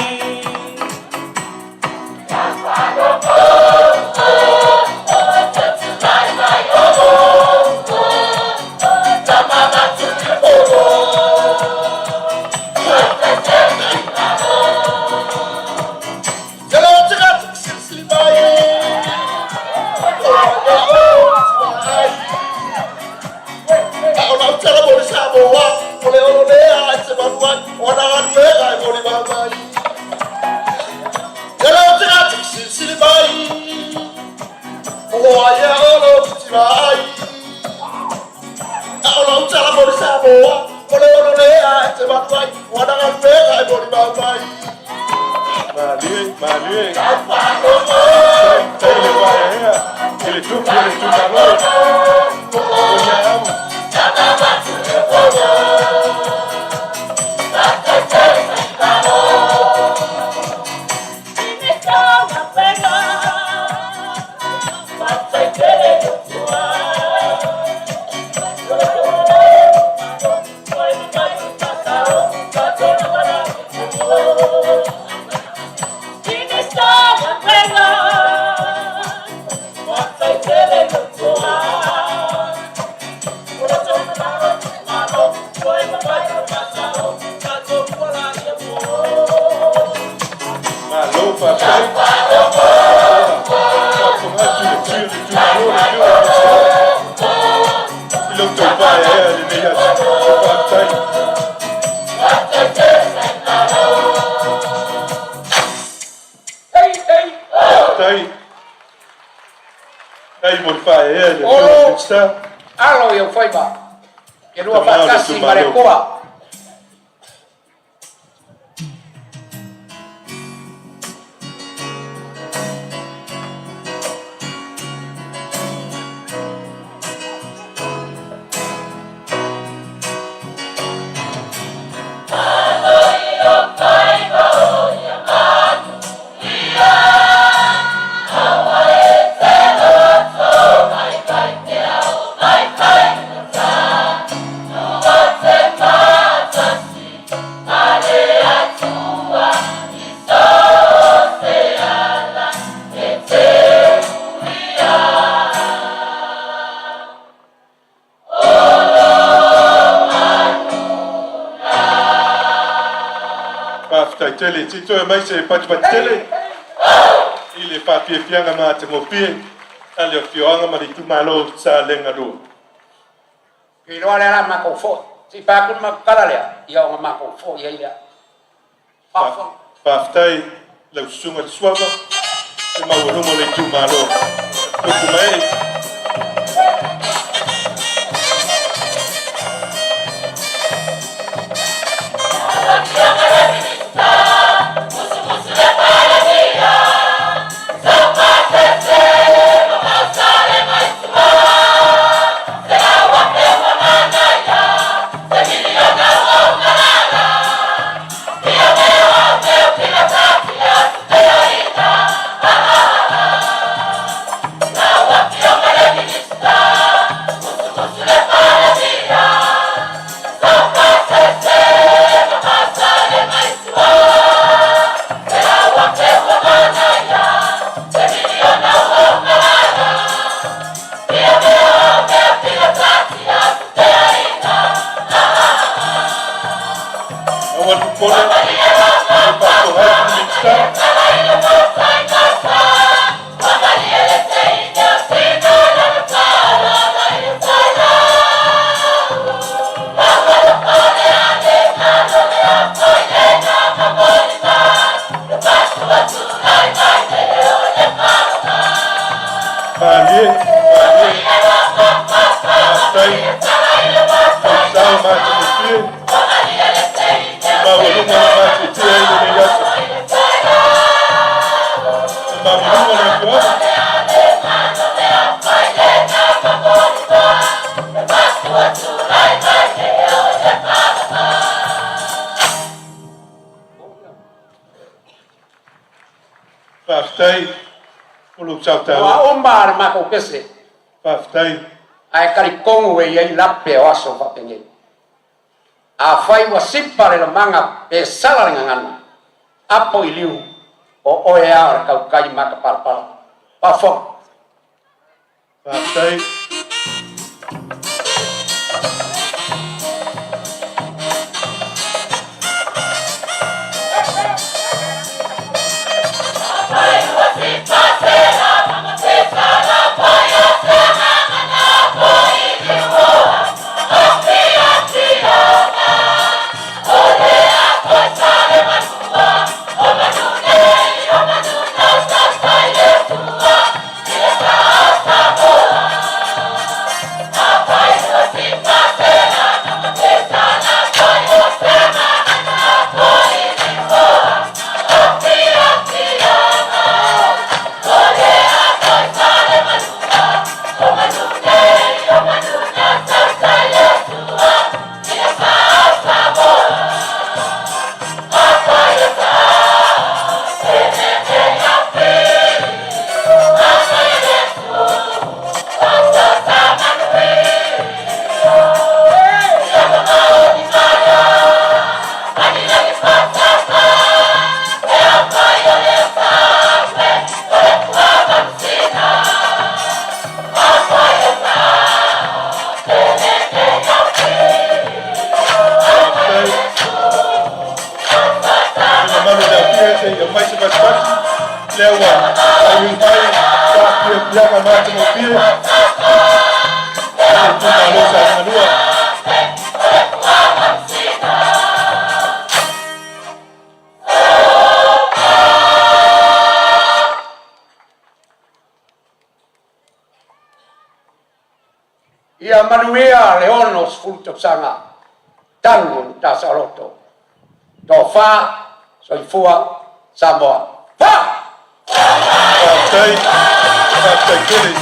Alo eu foi ba. Que não vai kasi marecoa. Tele, si tu mai se pat tele. Il est pas pied pianga ma te mo pied. Ale fioanga ma tu malo sa lenga do. Que lo ala ma ko fo. Si pa ku ma kala le. Ia ma ko fo ia ia. Pa ftai le sunga suava. E ma wo mo le tu malo. Tu mai Now what Whaftai. Ulu Sautau. Wa omar mako kese. Whaftai. Ai kari kongo e iai lape o aso whapenge. A whai wa sipare la manga e sala ngangana. Apo i liu o oe aora kau kai maka parapara. Pafo. Whaftai. Ia manuia leonos fulto sanga. Tangun tasaloto. Tofa soifua Samoa. Fa! Whaftai kiri.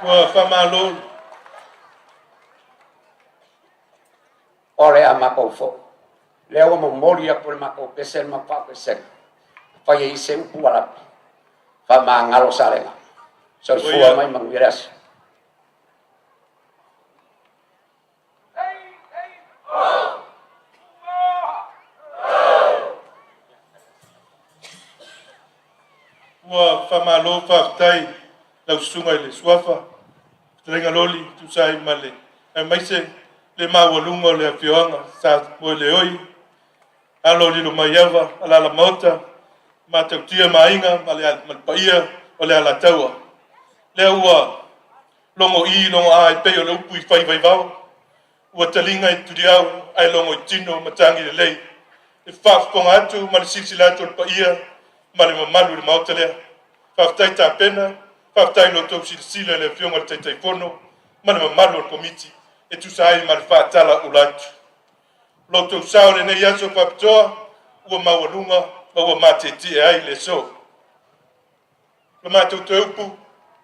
Wa whamalol. Ore a mako fo. Leo mo mori a por mako pesel ma pa pesel. Fa ye se upu ala. Fa mangalo salenga. Soifua mai mangiras. Wa whamalo whaftai lau sunga i le suafa. Terenga loli tu sai male. E maise le mawalunga le awhioanga sa moe le oi. Alo lilo mai awa ala la mauta. Ma tautia mainga ma le paia o le ala taua. Le ua longo i longo ai pei o le upu i whai vai vau. Ua talinga i turi au ai longo i tino matangi le lei. E whafponga atu ma le silsilato le paia. Ma le mamalu le mauta lea. Whaftai tā pena, whaftai lo tau sila le whionga le taitai pono, ma le mamalu le komiti, e tu saai ma le whaatala ulatu. Lo tau sao le nei aso whapitoa, ua mawalunga, ma ua mateti e ai le so. Le mātou te upu,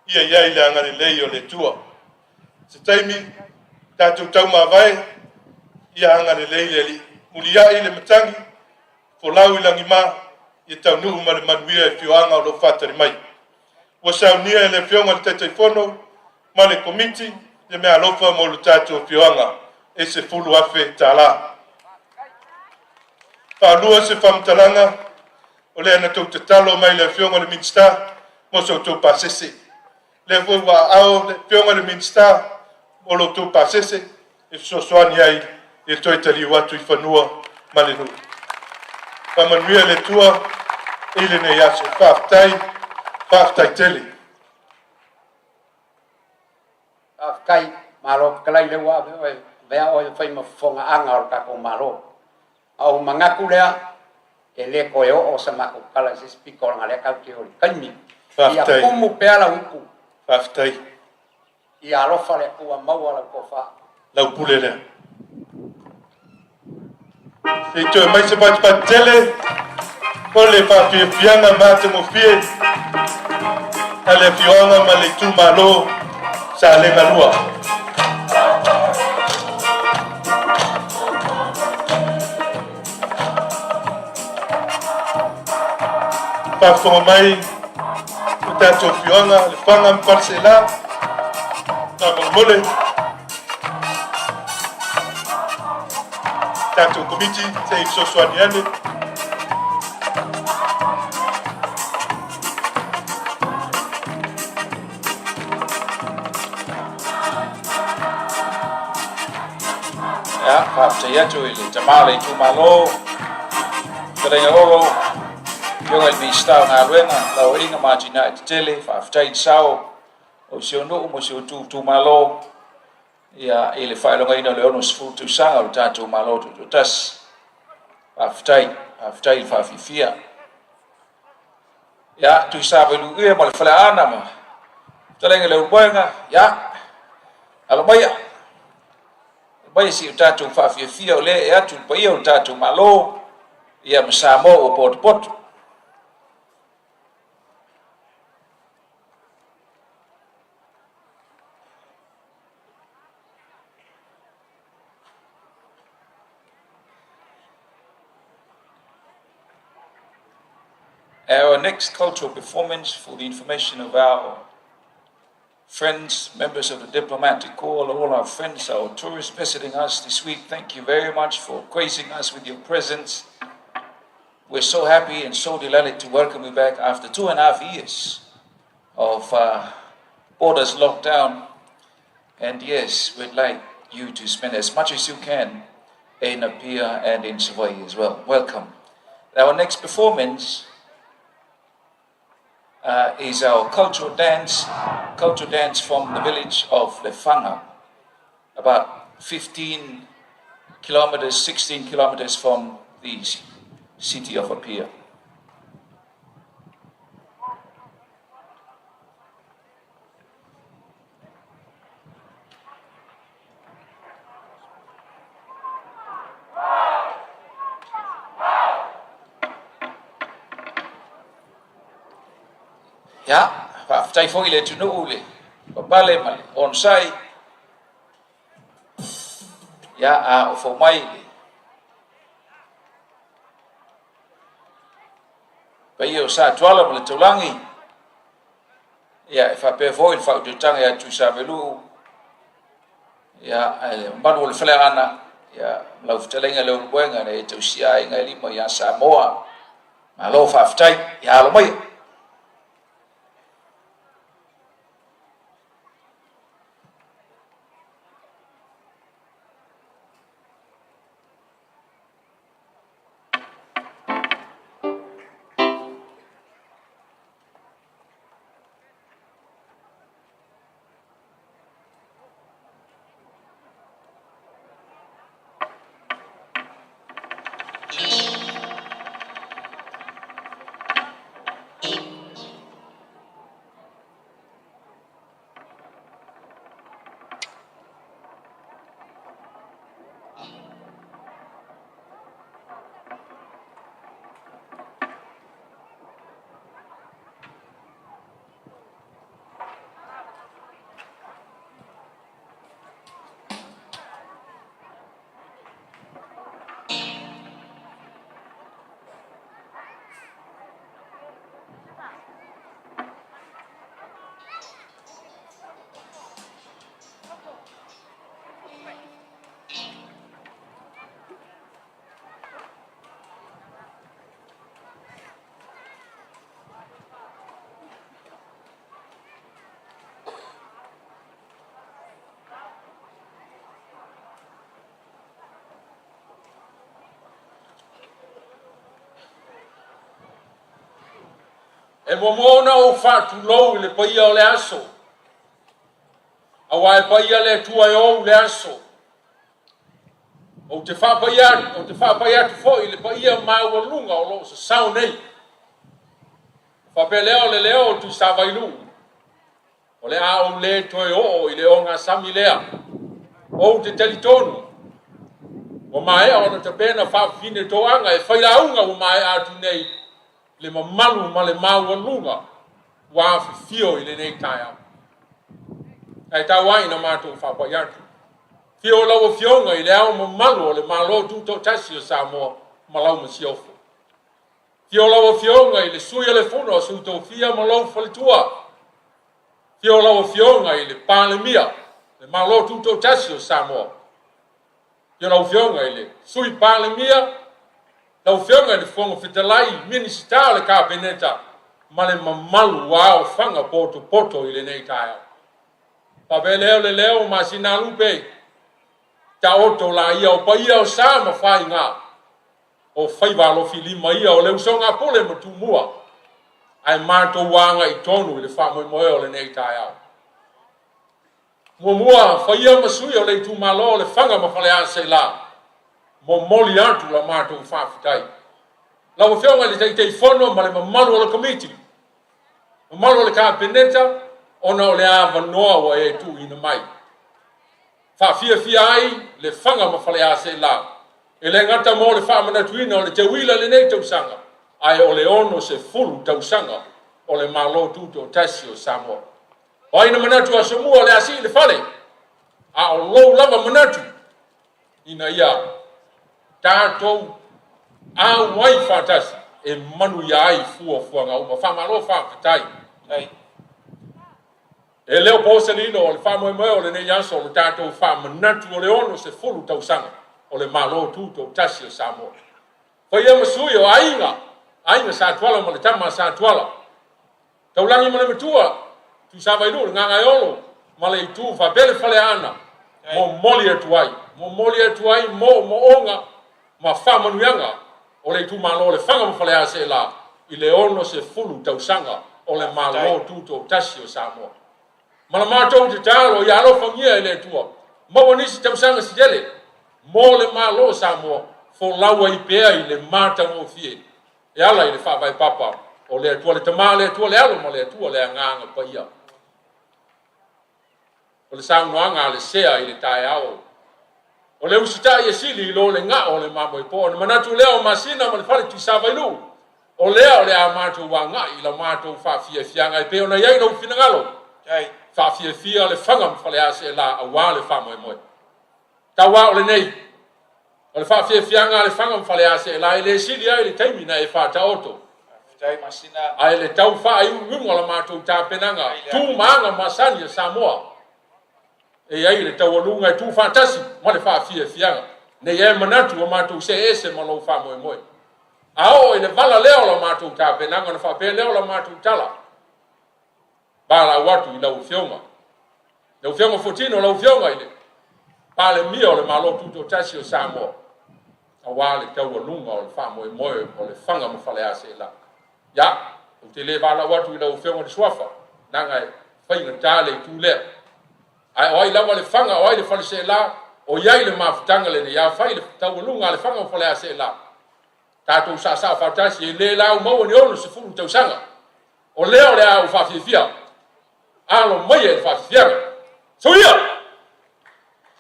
ia iai le angare lei o le tua. Se taimi, tātou tau mawai, ia angare lei le li. Muli ai le matangi, fo lau ilangi maa, i tau nuu ma le manuia e whioanga o lo whatari mai. Ua saunia e le whionga le taitai whono, ma le komiti, le mea alofa mo le tātou whioanga, e se fulu afe tā la. Whanua se whamtalanga, o le ana tau te talo mai le whionga le minsta, mo so tau pasese. Le whioanga au le whionga le minsta, mo lo tau pasese, e sosoani ai, e toi tali watu i whanua, ma le nuu. Whamanuia le tua, ile ne yaso whaftai tele. Whafkai, maro kalai le wa vea o whai mawhonga anga o kako maro. Au mangaku lea, e le koe o sa mako kala se spiko nga lea kau te hori. Kaimi, ia kumu peala uku. Whaftai. Ia alofa lea kua maua la kofa. Lau pule lea. E toi mai se pat tele, o le whawhiawhianga mate mo fie, a le whioanga ma le tūmalo sa Aganuu. whaafonga mai o tātou whionga, le whanga mparsela, ngā mole, tātou komiti, te isosoani ane, Whaapteiatu I le tamale I tūmalo, Karenga oro, Pionga I mistau ngā ruenga, lau inga mātina I te tele, whaaftai sao, o sio nuu mo sio tūmalo, ia I le whaelonga ina le ono sifutu sanga o tātou malo tu tas, whaaftai I whaafifia. Ia, tui sāpe luia mo le whale ana ma, Karenga le ubuenga, ia, alo maia, Bai si o tātou whawhiawhia o le e atu pai o tātou malo ia masamo o potu. Our next cultural performance for the information of our friends, members of the diplomatic corps, all our friends, our tourists visiting us this week, thank you very much for gracing us with your presence. We're so happy and so delighted to welcome you back after 2.5 years of borders locked down. And yes, we'd like you to spend as much as you can in Apia and in Savoy as well. Welcome. Our next performance is our cultural dance from the village of Lefanga, about 15 kilometers, 16 kilometers from the city of Apia. Ya, whaaftai fwoi le tunu ule, wapale male, onsai, ya a o fomai le. Pai o sa tuala male taulangi, ya e whape fwoi le whaututanga ya tuisavelu, ya manu le whale ana, ya mlaufutalenga le urubuenga ne e tausia inga lima ya Samoa, malo whaaftai, ya alo mai. E momona o whaatulou le paia o le aso. Awa e paia le tua e o le aso. O te whapaia tu fo I le paia maua lunga o lo sa sau nei. Whape leo le leo tu sa vailu. O le a o le toi o I le o ngā sami lea. O te telitonu. O mai o na te pena whaafine toanga e whairaunga o mai atu nei. Le mamalu ma le maua lunga wa fio I le nei tai au. Ai tau ai na mātou whapai atu. Fio lau fionga I le au mamalu o le malo tu tau tasi o Samoa malau masiofo. Fio lawa fionga i le sui le fono o suto fia ma lau falitua. Fio lawa fionga i le palemia, le malo tuto tasio Samoa. Fio lawa fionga i le sui palemia, lau fionga i le fonga fitalai, minisita le kabineta, ma le mamalu wao fanga poto i le nei taia. Pa be leo ma sinalupe, ta oto la ia o pa ia o sama fai ngā. O whaiwalo filima ia o leu songa pole ma tumua. Ai mātou wanga i tonu i le whamoe moe o le nei tai au. Mua whaia masui o le tumalo o le whanga ma whale ase la. Mo moli atu la mātou whawhitai. Lawa whionga le teitei whono ma le mamalu o le komiti. Mamalu o le kāpeneta ona o le awa noa wa e tu ina mai. Whawhia ai le whanga ma whale ase la. E le ngata mo le whaamana tuina o le te wila le nei tausanga. Ai o le ono se fulu tausanga o le malo tuto tasi o Samoa. O aina manatu a somua le asi le fale. A o lou lava manatu. Ina ia tātou a wai whātasi e manu ia ai fuanga uma. Whamalo whāwhitai. E leo pōsalino o le whamoe o le nei aso o le tātou whamanatu o le ono se fulu tausanga. O le malo tuto tasi o Samoa. Ko ia masui o ainga sa tuala ma le tama sa tuala. Taulangi ma le matua, tu sa vailu le nganga iolo, ma le itu whabele whale ana, mo moli atu ai, mo onga, ma whamanuianga, o le itu malo le whanga ma whale ase la, i le ono se fulu tausanga, o le malo tuto tasi o Samoa. Ma la mātou te tālo, i alo whangia i le tua, mawanisi tausanga si dele, mo le malo Samoa fo lawa i pea i le mata mo fie e ala i le whawai papa o le atua le tama le atua le alo ma le atua le anganga pa ia o le saunoanga le sea i le tae ao o le usita i sili i lo le ngā o le mamo i po o le manatu leo masina ma le whale tu savailu o lea o le a mātou wa ngā i la mātou whawhia fianga i peo na iai rau finangalo whawhia fia le whangam whale ase la a wā le whamoe moe tawa o le nei. O le whawhia fianga le whanga mwhale ase la e le sili ai le taimina e whata oto. Ai le tau wha i ungunga la mātou tāpenanga. Tū maanga masani a Samoa. E ai le tau alunga e tū whantasi ma le whawhia fianga. Nei e manatu o mātou se ese ma lau whamoe moe. Ao e le vala leo la mātou tāpenanga na whapea leo la mātou tala. Bala watu i lau fionga. Lau fionga fotino lau fionga i le. Pale mia o le malo tuto tasi o Samoa. A wale tau alunga o le whamoe moe o le whanga mo whale ase la. Ya, o te le wala watu i lau whionga de swafa. Nanga e whainga tāle i tūlea. Ai o ai lawa le whanga o ai le whale se la. O iai le mawhitanga le ne ia whai le tau alunga le whanga mo whale ase la. Tātou sa whautasi e le lau maua ni ono se furu tau sanga. O leo le au whawhiwhia. Alo mai e whawhiwhia. So ia!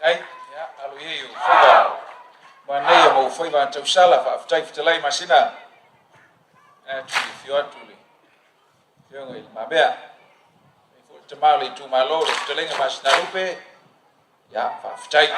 Ai, ya, alo ye o fuga. Ma nei mo foi va tau sala fa tai fitalai masina. Tu fio atuli. Fio ngai ma bea. E fo te mali tu malo le fitalenga masina lupe. Ya, fa fitai.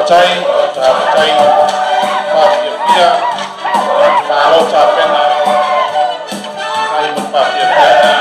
tai papia kalau tapena ai papia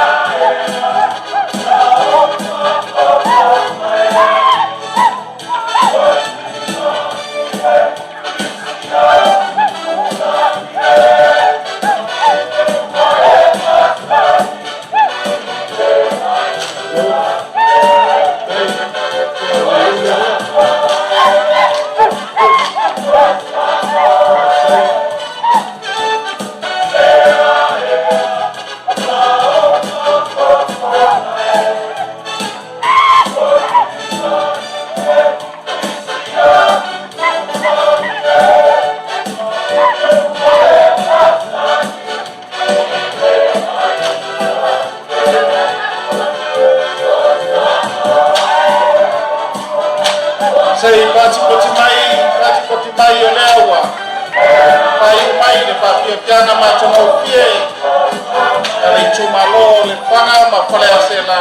sei pati poti mai o lewa mai le papia piana ma tomo pie ale chumalo le fanga ma fale asela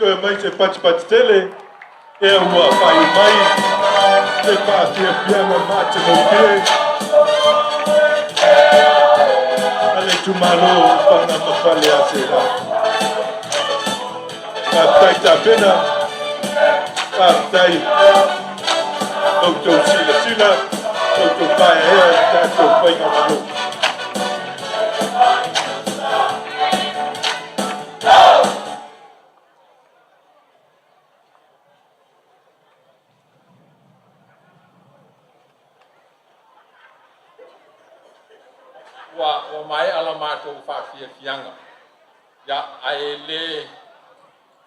Então é mais pati tele é uma pai mais de pati piano mate no pie ale tu malo para ma fale asela tai tapena tai auto sila auto pai é auto pai no wa mai ala matou faafiafiaga ia ae lē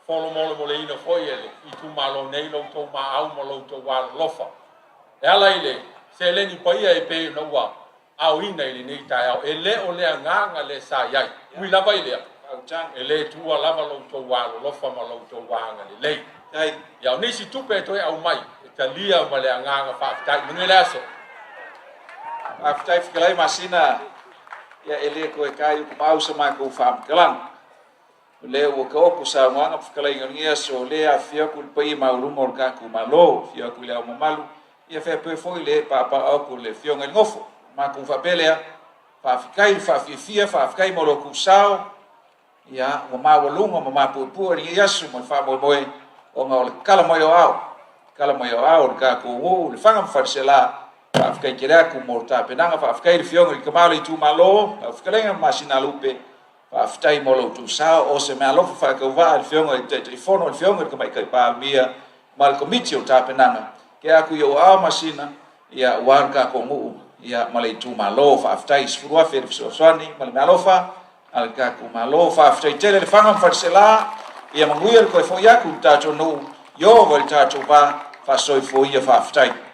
folomolo ina foi ele i tumalo nei loutou maau ma loutou alolofa e ala i le se leni paia e pe na ua auina i lenei taeao e lē o le agaga le sa iai ui lava i lea e lē tua lava loutou alolofa ma loutou aga lelei ia o nisi tupe e toe au mai e talia ma le agaga faafetai manu le aso aftai fikalai masina ia ele ko e kai ku mau sa mai ko fam kalan le o ko sa nganga fikalai ngia so le a fia ku pai mau lu mor ka ku malo fia ku le o malu ia fe pe foi le papa o ku le fio ngal ngofo ma ku fa pelea fa fikai fa fia fa fikai mo lo ku sao ia o ma o lungo ma pu ia su mo fa mo o ma o kala mo yo au ka ku o le fanga farsela Afrika kira ku morta penanga fa Afrika il fiong il kamalo tu malo Afrika lenga masina lupe fa Afrika molo tu sa o se me alo fa ka va il fiong il telefono il fiong il kai pa mia mal comiti ta penanga ke aku yo a masina ya warga ko mu ya malai tu malo fa Afrika isfurua fer swani mal malo fa al ka ku malo fa Afrika tele le fanga farsela ya manguir ko fo ya ku ta no yo volta tu va fa soi fo ya fa Afrika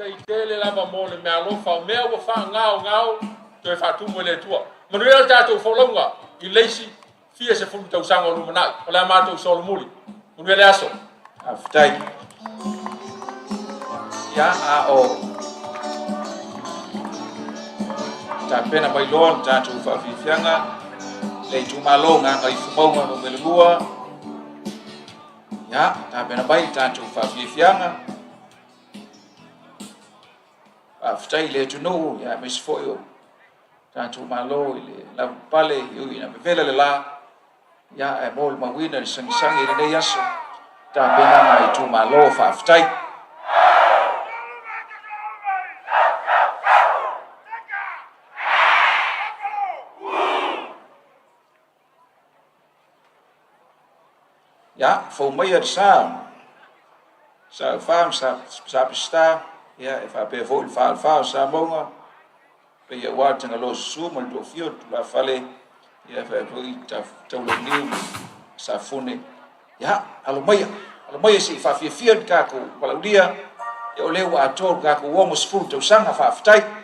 tai tele lava mo le mea lofa mea ua wha ngao toi whatu mo le tua manuela tātou wholonga i leisi fia se fulu tau sanga o lumanai o lea mātou solo muli manuela aso aftai ia a o ta pena mai loa tātou whawhiwhianga le tu malonga ngai fumaunga no melua ia ta pena mai tātou whawhiwhianga aftai le tunu ya misfoyo tanto malo ile la pale yu ina vela la ya e mol mawina sang ile yaso ta pena mai tu malo fa aftai Ya, fo mai at sa fam sa pista ya fa pe fo fa sa monga pe ya wa tanga lo su mo do fio la fale ya fa ko ta lo ni sa fune ya alo mai si fa fia ka ko wala dia ya ole wa to ka ko wo mo sfu to sanga fa ftai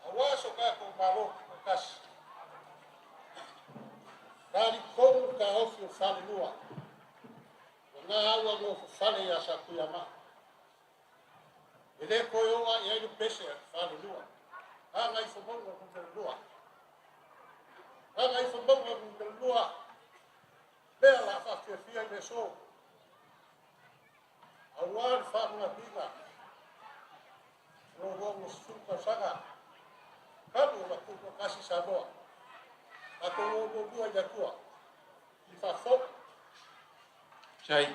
Awaso ka ko maro kas. Dali ko ka ofi fale lua. Na awa no fale ya sa kuyama. Ele ko yo wa ya ni pese fale lua. Anga ifo bongo ko lua. Anga ifo bongo ko lua. Bela la fa fia de so. Awal fa na biga. Rogo suka saga. Kamu waktu kasih sabar. Aku mau dua jatua. Difafok. Sai.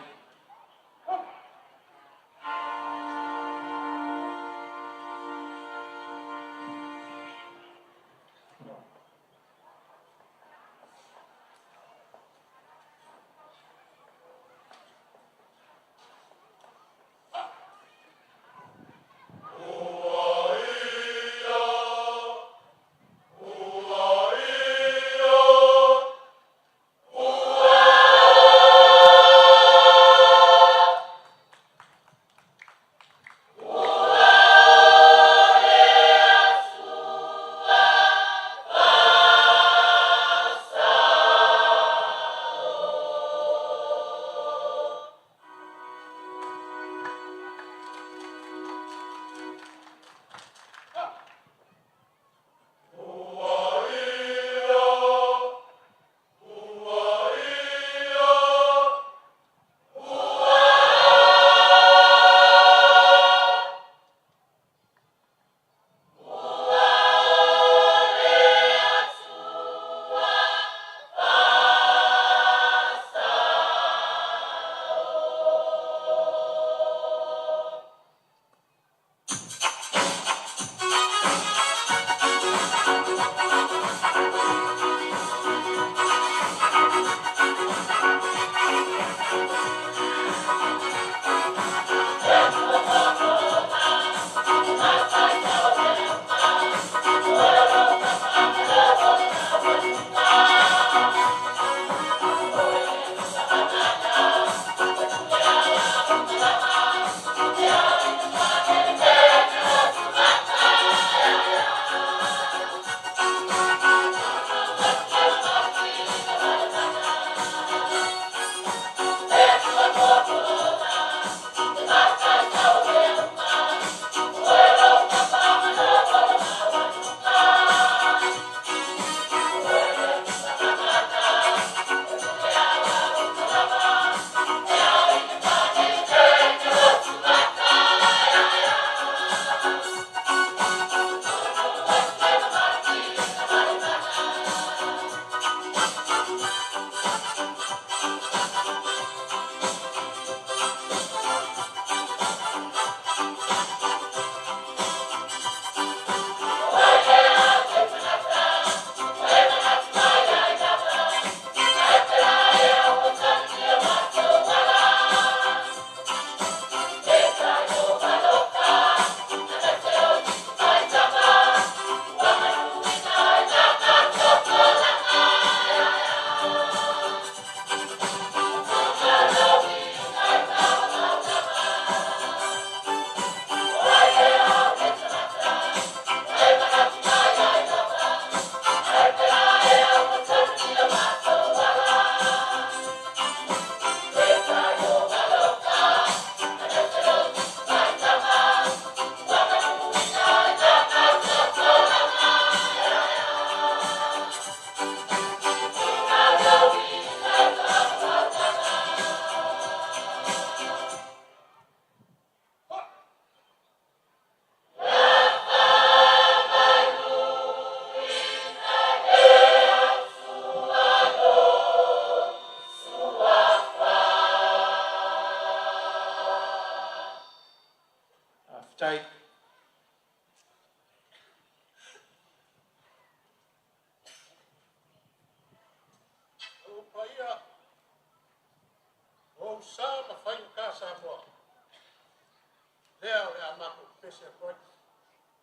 se poi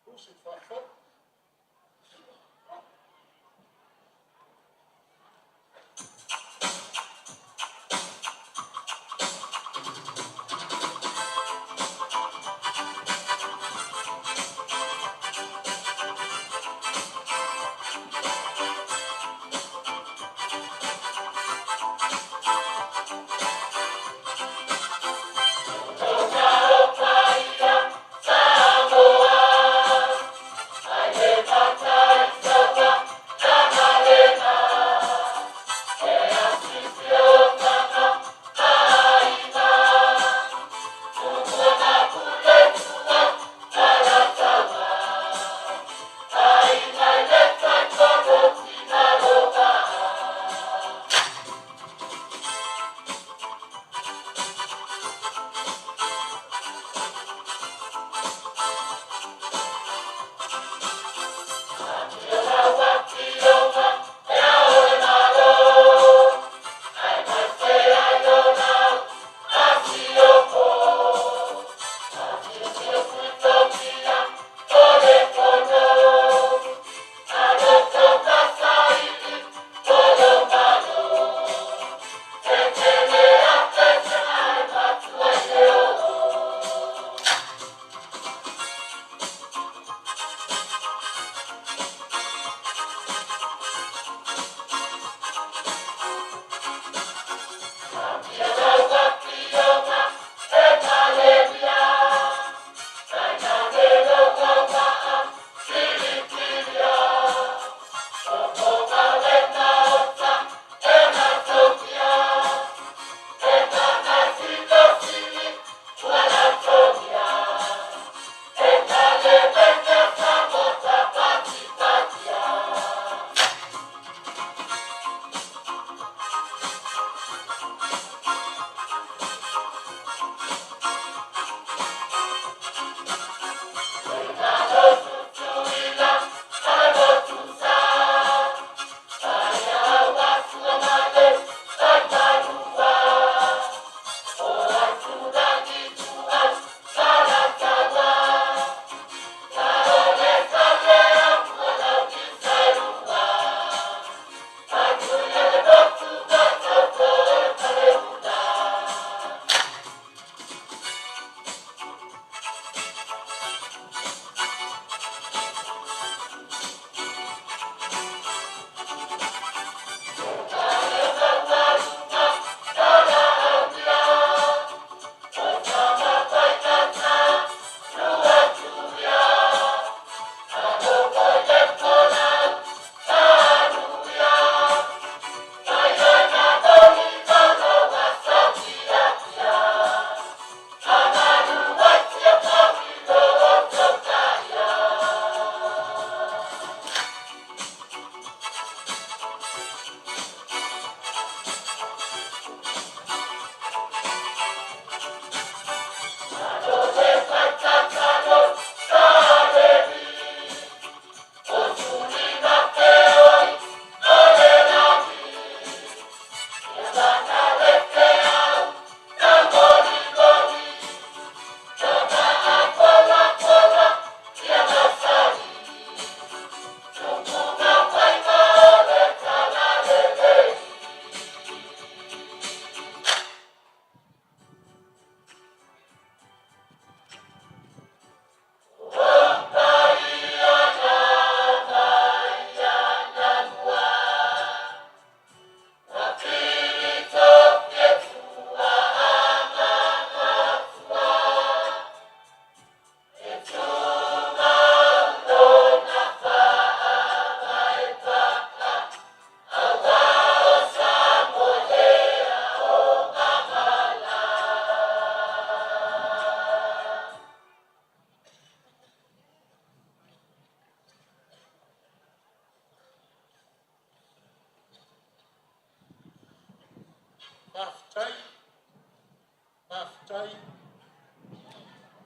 tu si fa fo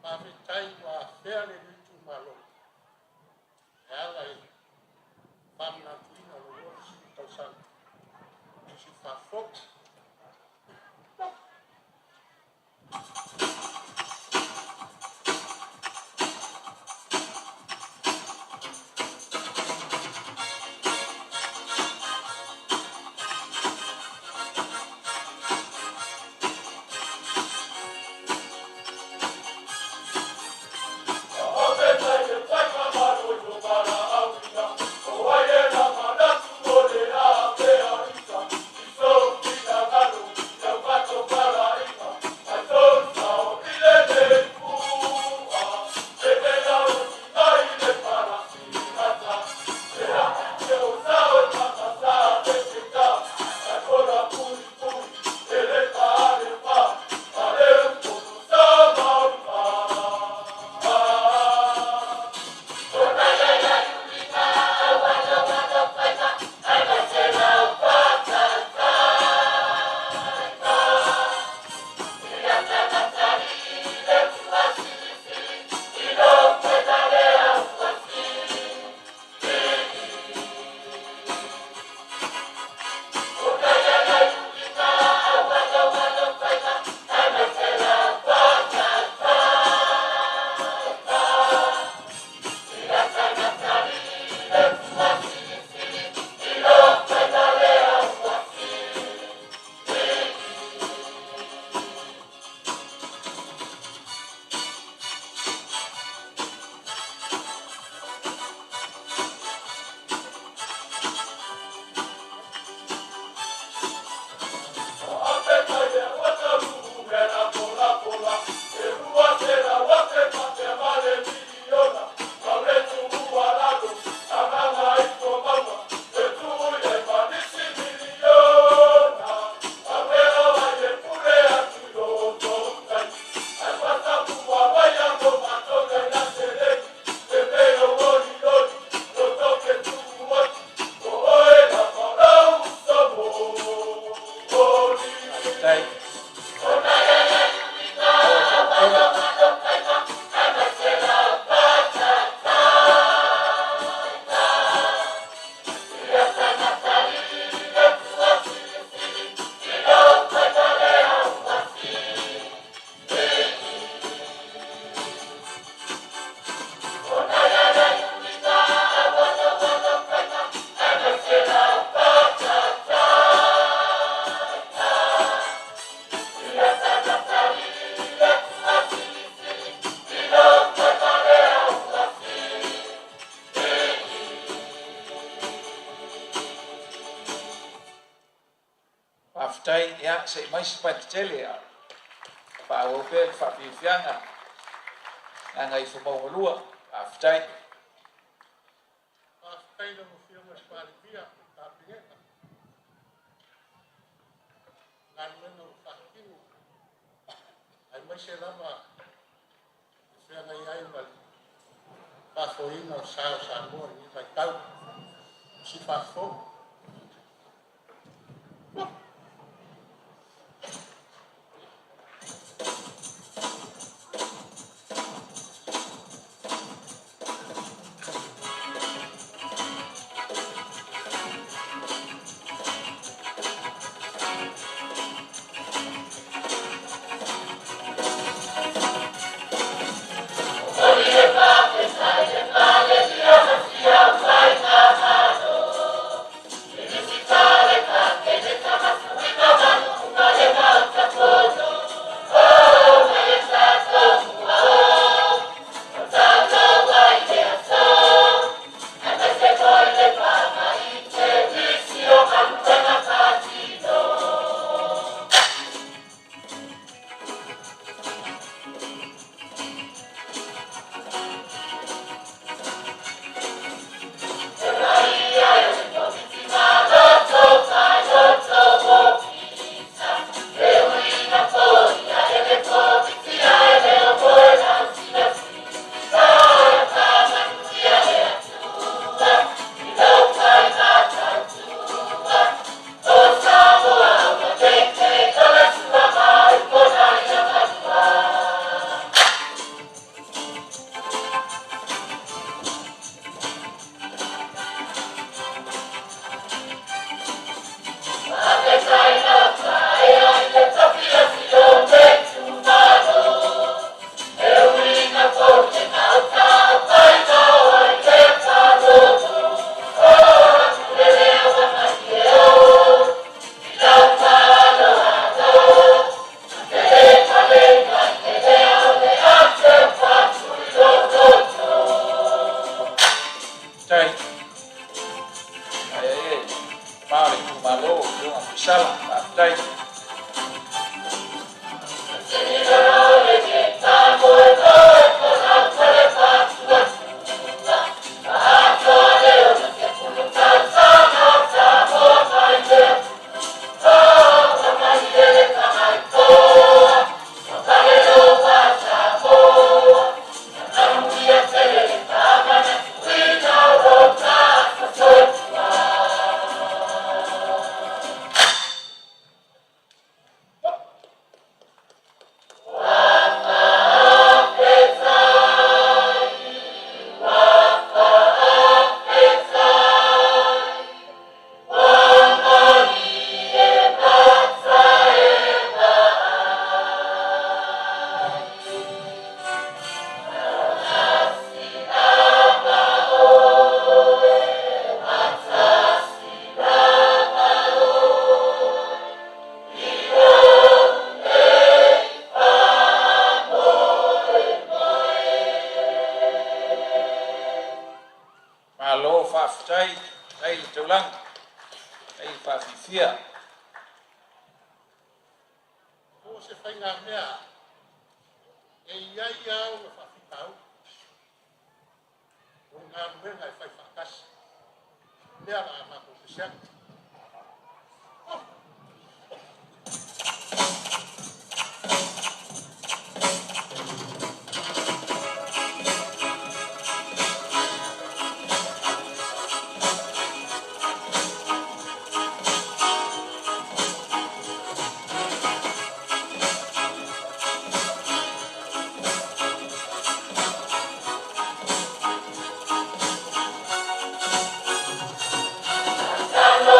Mavitai wa fere nitu malo. Ela e famna tuina lo tausan. Si fa fok. Whaftai ia se mai si patitele a. Whaau pe whapiwhianga. Nga ngai whamaumalua. Whaftai. Whaftai na mo whiunga spalipia. Tāpingeta. Ngānmena o whakimu. Ai mai se lama. Whiunga iai mali. Whafoina o sao Samoa. Ni mai tau. Si whafo. Aganuu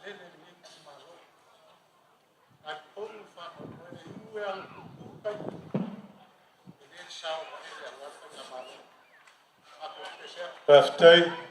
lele ni malo. At polu fa mo iwe ang kukai. Ele sao ele ang wafanya malo. Ako pesa. Birthday.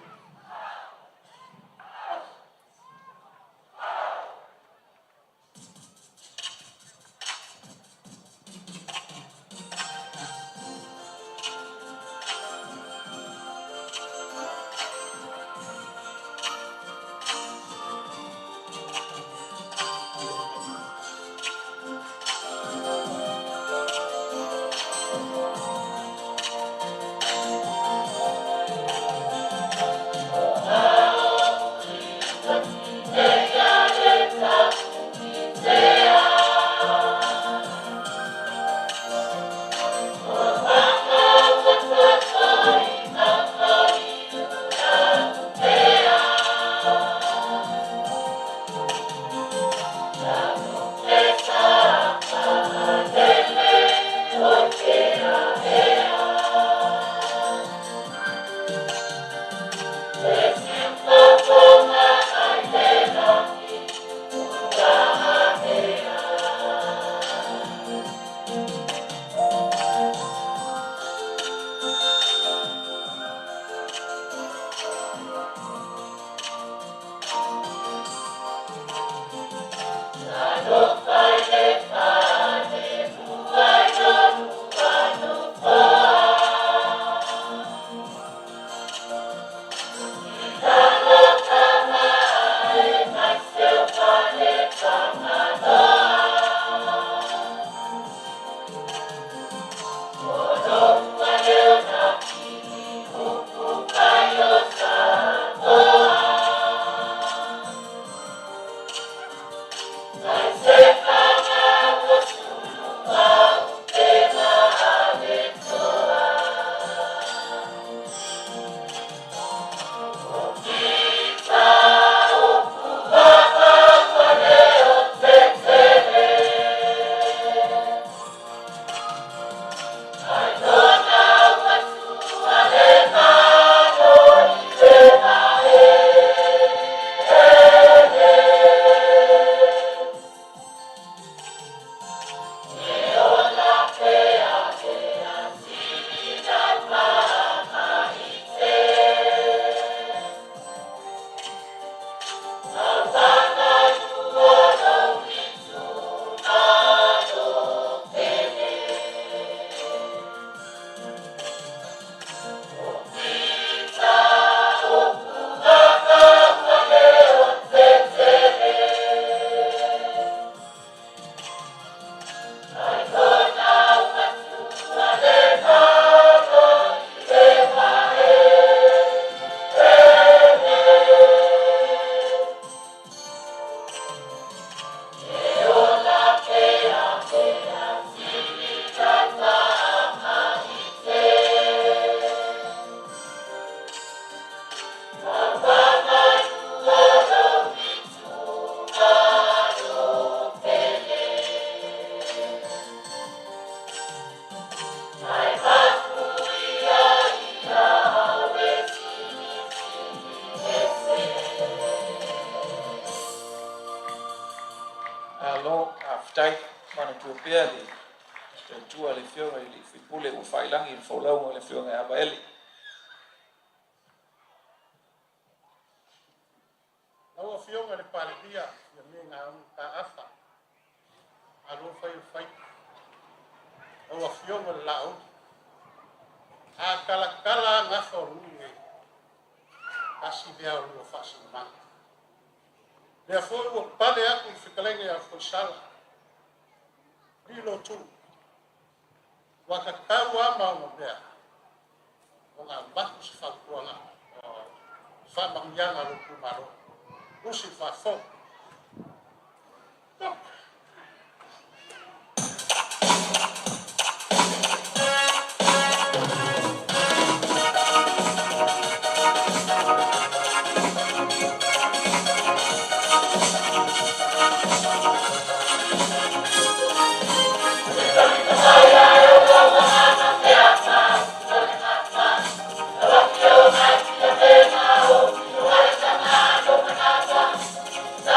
tai mana tu pia li te tua le fionga li fi pule o failangi il folau le fionga aba eli Lawa fionga le palipia ya menga ka afa alo fai lawa fionga lao a kala nga forunge asi dia o fasi ma le foi o pale aku fikalenge ya fosala Lilo tu wakakawa mau bea ona batu sifa kuanga fa mangyanga lo kumaro usi fa fo Sa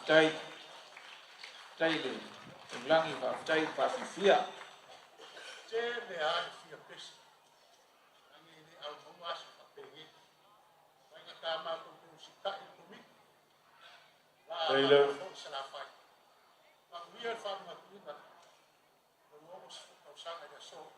whaftai, tai le, langi whaftai, whawhifia. Te le ai fia pesi. Nangi ni au mawasi whapegi. Wainga tā mātou kuru si kai tumi. Taylor. Salafai. Weird farm at Lima. The walls of Sanga de So.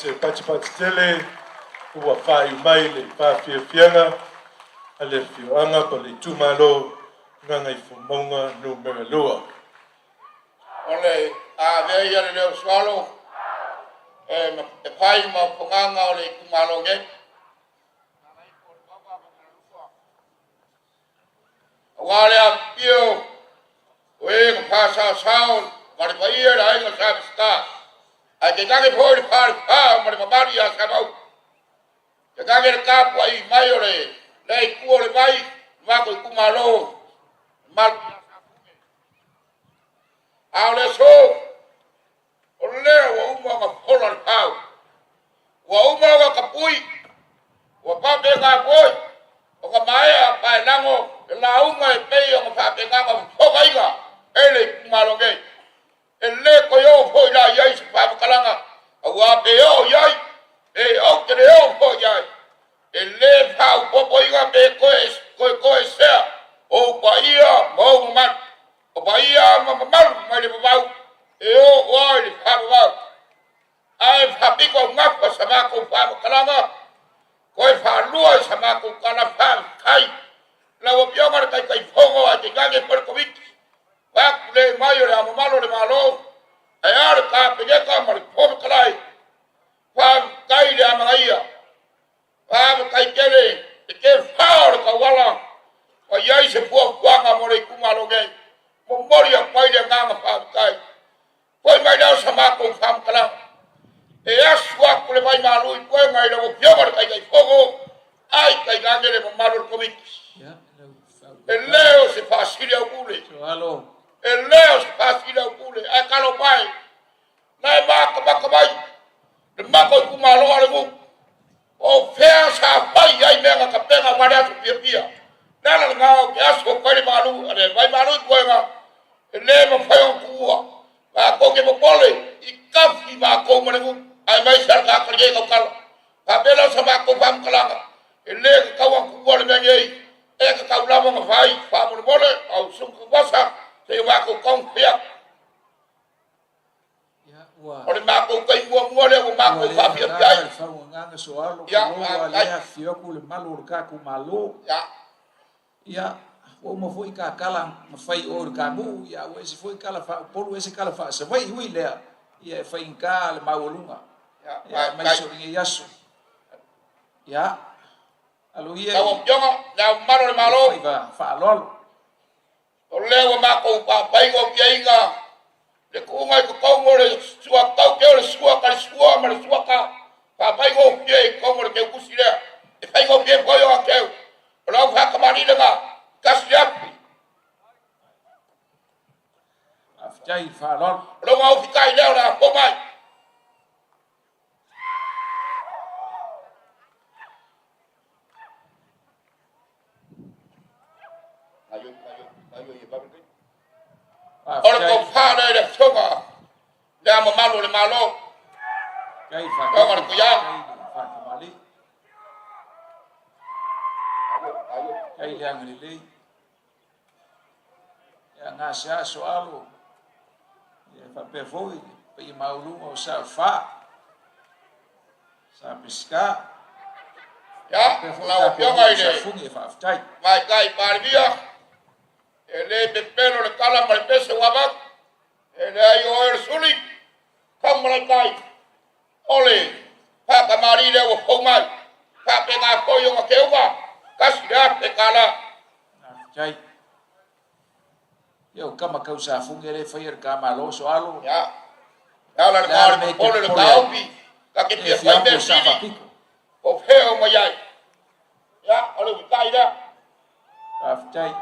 se pachi tele ua whai mai le whawhiawhianga a le whioanga pa le tumalo ngangai whumaunga no Megalua. Ole a vea ia le leo swalo e pai ma ponganga o le tumalo nge. Wale a pio we ka pasa sao mari pai ia la inga sa sta. A ke kage foi par pa mari mabari a sa mau. Ke kage ka po ai mai ole le ku ole mai ma ko tumalo mal Aole so, o leo wa uma ka pola pau. Wa uma ka kapui. Wa pape ka koi. O ka maea pa lango, la uma e pei o ka pape ka foka inga. Ele kumalonge. Ele ko yo foi la yai se pa kalanga. Wa pe yo yai. E o te yo foi yai. Ele pau popo inga pe ko se. O pa ia mo man. O paia ma mai le bau e o oi le bau ai happy ko ngapa sama ko pa kalanga ko fa lua sama ko kana fa kai la o pio mar kai fogo a que gage por covid va le mayo le malo le malo ai ar ka pe ka mar por kalai fa kai le amaia fa kai kele ke fa ka wala o yai se po kwanga mo le kumalo ngai Moria pai le nganga fa kai. Poi mai dau sama ko fam kala. E aswa ko le mai malu ko mai le pio mar kai fogo. Ai kai gangele mo malu ko mi. Ya. El leo se fasile au kule. Alo. El leo se fasile au kule. Ai kalo pai. Nai ba ka bai. Le ma ko ku malo ale mu. O fea sa pai ai me ka pena maria su pia. Nala ngao ke aso ko le malu ale mai malu ko nga. Le mo fai o kua. Ba ko ke mo pole. I kafi ba ko mo le ai mai sar ka ka ye ko kala. Ka bela sa ba ko pam kala. Le ka wa ku le ngai. E ka la mo fai pa mo mole au sum ku basa. Se ba ko kon pia. Ya wa. O le ma ko kai mo le o ma ko pa pia pia. Fa nganga soalo. Ya ya fio ku le malo ka ku malo. Ya. Ya o mo foi ka kala ma fai o ka mu ya o se foi kala fa polo ese kala fa se vai hui le ya fai ka le maulunga ya mai so ni yaso ya alo ye ka o jonga na maro le malo fa lol o le o ma ko pa pai go piainga le ko ngai ko mo le sua tau ke le sua ma le sua ka pa pai go piai ko mo le ke kusile e pai go piai ko yo ke o lo fa ka mari le ga Kasiapi. Afjai falon. Lo mau fikai leo na po mai. Ayo ye babu. Ora ko fa de soga. Da mo malo le malo. Kai fa. Ora ko ya. Fa mali. Kai yang lili. Ya ngasa soalo. Ya fa pe foi, pe maulu o sa fa. Sa pisca. Ya, la pionga ile. Fungi fa aftai. Mai kai barbia. Ele pe pelo le kala mal pese wabak. Ele ayo suli. Kam mal kai. Ole. Pa ka mari le o pomai. Pa pe ga koyo ma keuga. Kasida pe kala. Aftai. Yo kama kausa fungere fire kama lo soalo. Ya. Ya la mar pole le kaupi. Ka ke te fa be sili. O feo mo yai. Ya, ole kai da. Aftai.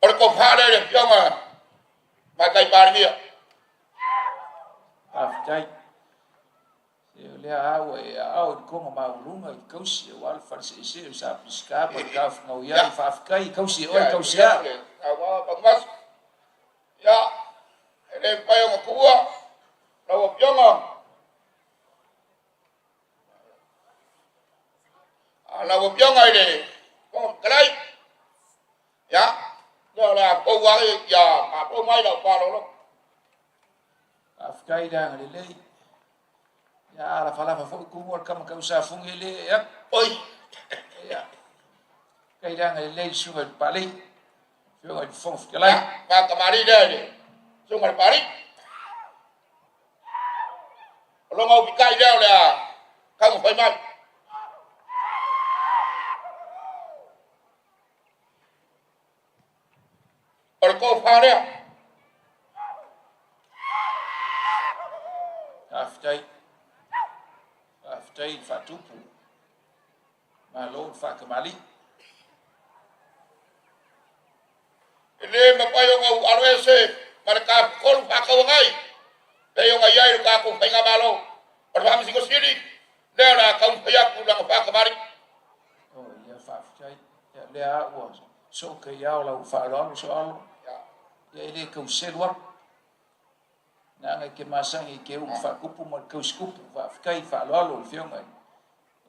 Ole ko phale le pionga. Ma kai parmia. Aftai. Le au como maulunga kausi o alfa se sa pisca pa ka no ya fa kai kausi o kausi ya awa pangmas ya ele payo mo kuwa lawo pionga lawo pionga ile ko kalai ya Leo là cô gái giờ mà cô mấy đầu qua đâu đó. Afkai dah ngalele. Ya la fala fa foi ku war kam ka usa fungele ya. Ôi, Ya. Kai dah ngalele sungai pali. Sungai phong kelai. và kemari dia ni. Sungai Paris. Kalau mau bikai dia là kamu phải mai. Ở cô pha đấy. Aftai fa tupu. Malo fa kemali. Ini mapayo ngau alwese mereka kol pha kau ngai. Tayo ngayai ka aku phải ngamalo. Pertama sih sini. Dia lah kamu payah pulang pha kemari. Oh ya fa aftai. Ya lea wa. So ke ya la fa lo so al. Ya ile kau selwa. Na ngai ke masang I ke fa kupu mo kau skupu fa afkai fa lo fio ngai.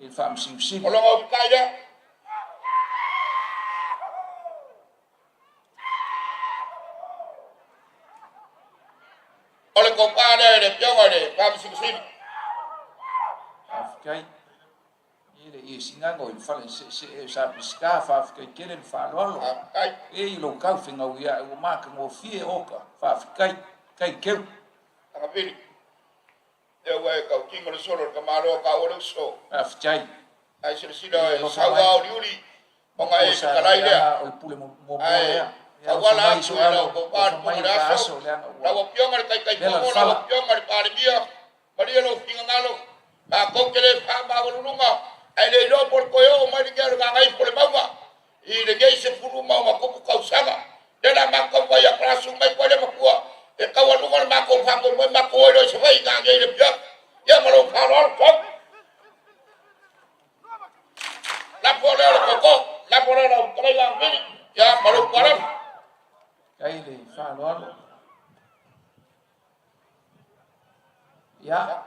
Il fa msi. Kalau mau bikai dia. Oleh kau pha dia dia piang dia pha msi sini. Afkai. Ile I singa ngoi fa se sa pisca fa afkai kele fa lo. Kai. E lo kau finga ya o ma ka mo fie oka fa afkai kai keu. Tapi dia wei kau tinggal solo kemaro kau orang so. Afkai. Ai sila sawau diuri mengai kalai dia. O pule mo Ai awala suara ko par mo raso. Lawa piong ar kai pomo lawa piong ar par dia. Maria lo pingangalo. Ako kele pa ba lunga. Ai le lo por koyo mai dia ngai por mama. I le gei se fulu mama ko kau sanga. Dia la makko wa ya klasu mai ko le makua. E kau lunga makko fa ko mai makko lo se vai ga gei le piong. Ya malo fa lo ko. La polera coco, la polera traiga mini, ya malu param. Kai le fa lo. Ya,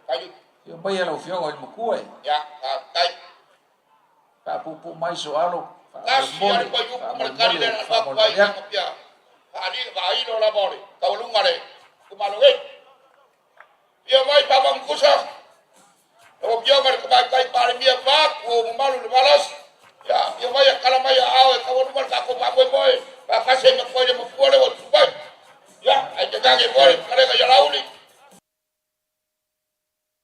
Kayu, yo bai lo fio o mo kuai. ya, kai. Pa pu mai so alo. Kasi ari ko yu merkari dan apa apa yang dia. Ani ba ino la bole. Kau lunga le. Kumalu